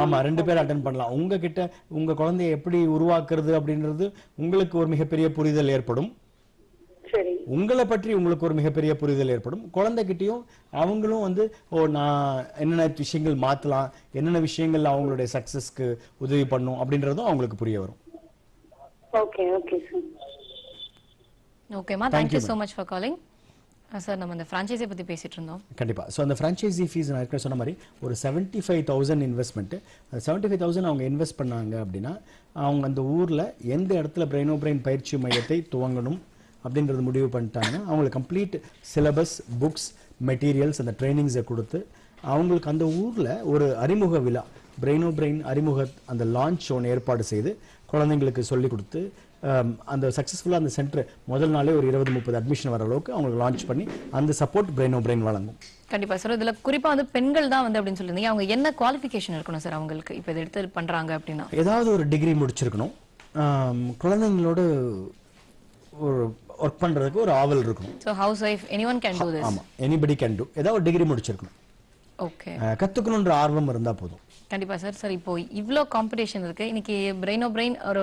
ஆமா, 2 பேரும் அட்டெண்ட் பண்ணலாம். உங்ககிட்ட உங்க குழந்தைய எப்படி உருவாக்குறது அப்படின்றது உங்களுக்கு ஒரு மிகப்பெரிய புரிதல் ஏற்படும். உங்களை பற்றி உங்களுக்கு ஒரு மிகப்பெரிய புரிதல் ஏற்படும். குழந்தைகிட்டையும் அவங்களும் வந்து நான் என்னென்ன விஷயங்கள் மாத்தலாம், என்னென்ன விஷயங்கள் அவங்களுடைய சக்சஸ்க்கு உதவி பண்ணும் அப்படின்றதும் அவங்களுக்கு புரிய வரும். Okay okay sir. ஓகேமா, thank you so much for calling. Sir நம்ம அந்த ஃப்ரான்ச்சைஸி பற்றி பேசிட்டு இருந்தோம். கண்டிப்பா. ஸோ அந்த ஃப்ரான்ச்சைசி ஃபீஸ் நான் ஏற்கனவே சொன்ன மாதிரி ஒரு 75,000 இன்வெஸ்ட்மெண்ட். அந்த 75,000 அவங்க இன்வெஸ்ட் பண்ணாங்க அப்படின்னா அவங்க அந்த ஊர்ல எந்த இடத்துல பிரெயினோ பிரெயின் பயிற்சி மையத்தை துவங்கணும் அப்படின்றது முடிவு பண்ணிட்டாங்கன்னா அவங்களுக்கு கம்ப்ளீட் சிலபஸ், புக்ஸ், மெட்டீரியல்ஸ், அந்த ட்ரைனிங்ஸை கொடுத்து அவங்களுக்கு அந்த ஊர்ல ஒரு அறிமுக விழா, பிரெயினோ பிரெயின் அறிமுக அந்த லான்ச் ஒன்று ஏற்பாடு செய்து குழந்தைங்களுக்கு சொல்லி கொடுத்து அந்த சக்சஸ்ஃபுல்லாக அந்த சென்டர் முதல் நாளே ஒரு 20-30 அட்மிஷன் வர அளவுக்கு அவங்களுக்கு லான்ச் பண்ணி அந்த சப்போர்ட் பிரெயினோ பிரெயின் வழங்கும். கண்டிப்பா சார். இதுல குறிப்பா வந்து பெண்கள் தான் வந்து அப்படின்னு சொல்லியிருந்தீங்க. அவங்க என்ன குவாலிஃபிகேஷன் இருக்கணும் சார் அவங்களுக்கு இப்போ இதை எடுத்து பண்றாங்க அப்படின்னா? ஏதாவது ஒரு டிகிரி முடிச்சிருக்கணும். குழந்தைங்களோட ஒரு ஒர்க் பண்றதுக்கு ஒரு ஆவல் இருக்கணும். So house wife anyone can do this. ஆமா, anybody can do. ஏதாவது ஒரு டிகிரி முடிச்சிருக்கணும். ஓகே, கத்துக்கணுன்ற ஆர்வம் இருந்தா போதும். கண்டிப்பா சார். சார் இப்போ இவ்ளோ காம்படிஷன் இருக்கு. இன்னைக்கு பிரெயினோ பிரெயின் ஒரு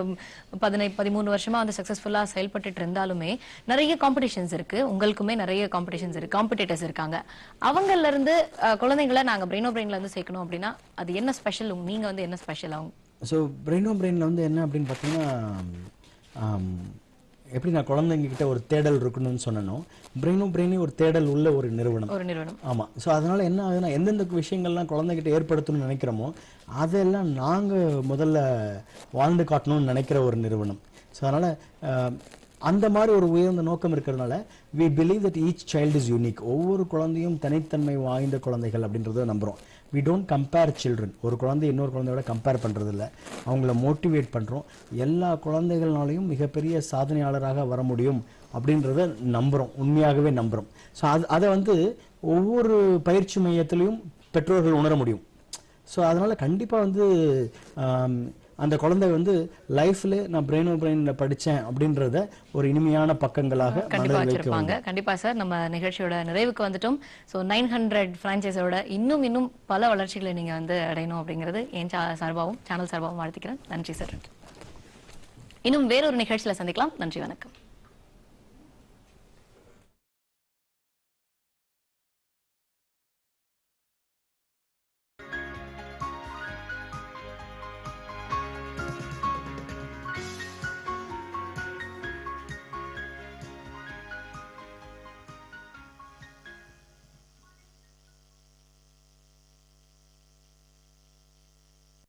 13 வருஷமா வந்து சக்சஸ்ஃபுல்லா செயல்பட்டுட்டு இருந்தாலுமே நிறைய காம்படிஷன்ஸ் இருக்கு. உங்களுக்குமே நிறைய காம்படிஷன்ஸ் இருக்கு, காம்படிட்டர்ஸ் இருக்காங்க. அவங்கல இருந்து குழந்தைகளை நாங்க பிரெயினோ பிரெயின்ல வந்து சேர்க்கணும் அப்படின்னா அது என்ன ஸ்பெஷல்? நீங்க வந்து என்ன ஸ்பெஷல் அவங்க? ஸோ பிரெயினோ பிரெயின்ல வந்து என்ன அப்படின்னு பார்த்தீங்கன்னா, எப்படி நான் குழந்தைங்க கிட்ட ஒரு தேடல் இருக்கணும்னு சொன்னனோ, பிரெயினோ பிரெயினே ஒரு தேடல் உள்ள ஒரு நிறுவனம். ஆமா. ஸோ அதனால என்ன ஆகுதுன்னா, எந்தெந்த விஷயங்கள்லாம் குழந்தைகிட்ட ஏற்படுத்தணும்னு நினைக்கிறோமோ அதெல்லாம் நாங்க முதல்ல வாழ்ந்து காட்டணும்னு நினைக்கிற ஒரு நிறுவனம். ஸோ அதனால அந்த மாதிரி ஒரு உயர்ந்த நோக்கம் இருக்கிறதுனால we believe that each child is unique. ஒவ்வொரு குழந்தையும் தனித்தன்மை வாய்ந்த குழந்தைகள் அப்படின்றத நம்புறோம். we don't compare children. ஒரு குழந்தை இன்னொரு குழந்தையோட கம்பேர் பண்றது இல்ல, அவங்கள மோட்டிவேட் பண்றோம். எல்லா குழந்தைகள்னாலையும் மிகப்பெரிய சாதனையாளராக வர முடியும் அப்படின்றத நம்புறோம், உண்மையாகவே நம்புறோம். ஸோ அதை வந்து ஒவ்வொரு பயிற்சி மையத்திலையும் பெற்றோர்கள் உணர முடியும். ஸோ அதனால கண்டிப்பா வந்து அந்த குழந்தை வந்து லைஃப்ல நான் பிரெயினோ பிரெயின்ல படிச்சேன் அப்படின்றத ஒரு இனிமையான பக்கங்களாக கண்டிப்பா வச்சிருப்பாங்க. கண்டிப்பா சார். நம்ம நிகழ்ச்சியோட நிறைவுக்கு வந்துட்டோம். ஸோ 900 பிரான்ச்சைஸோட இன்னும் பல வளர்ச்சிகளை நீங்க வந்து அடையணும் அப்படிங்கிறது என் சார்பாகவும் சேனல் சார்பாகவும் வாழ்த்துக்கிறேன். நன்றி சார். இன்னும் வேறொரு நிகழ்ச்சியில சந்திக்கலாம். நன்றி, வணக்கம்.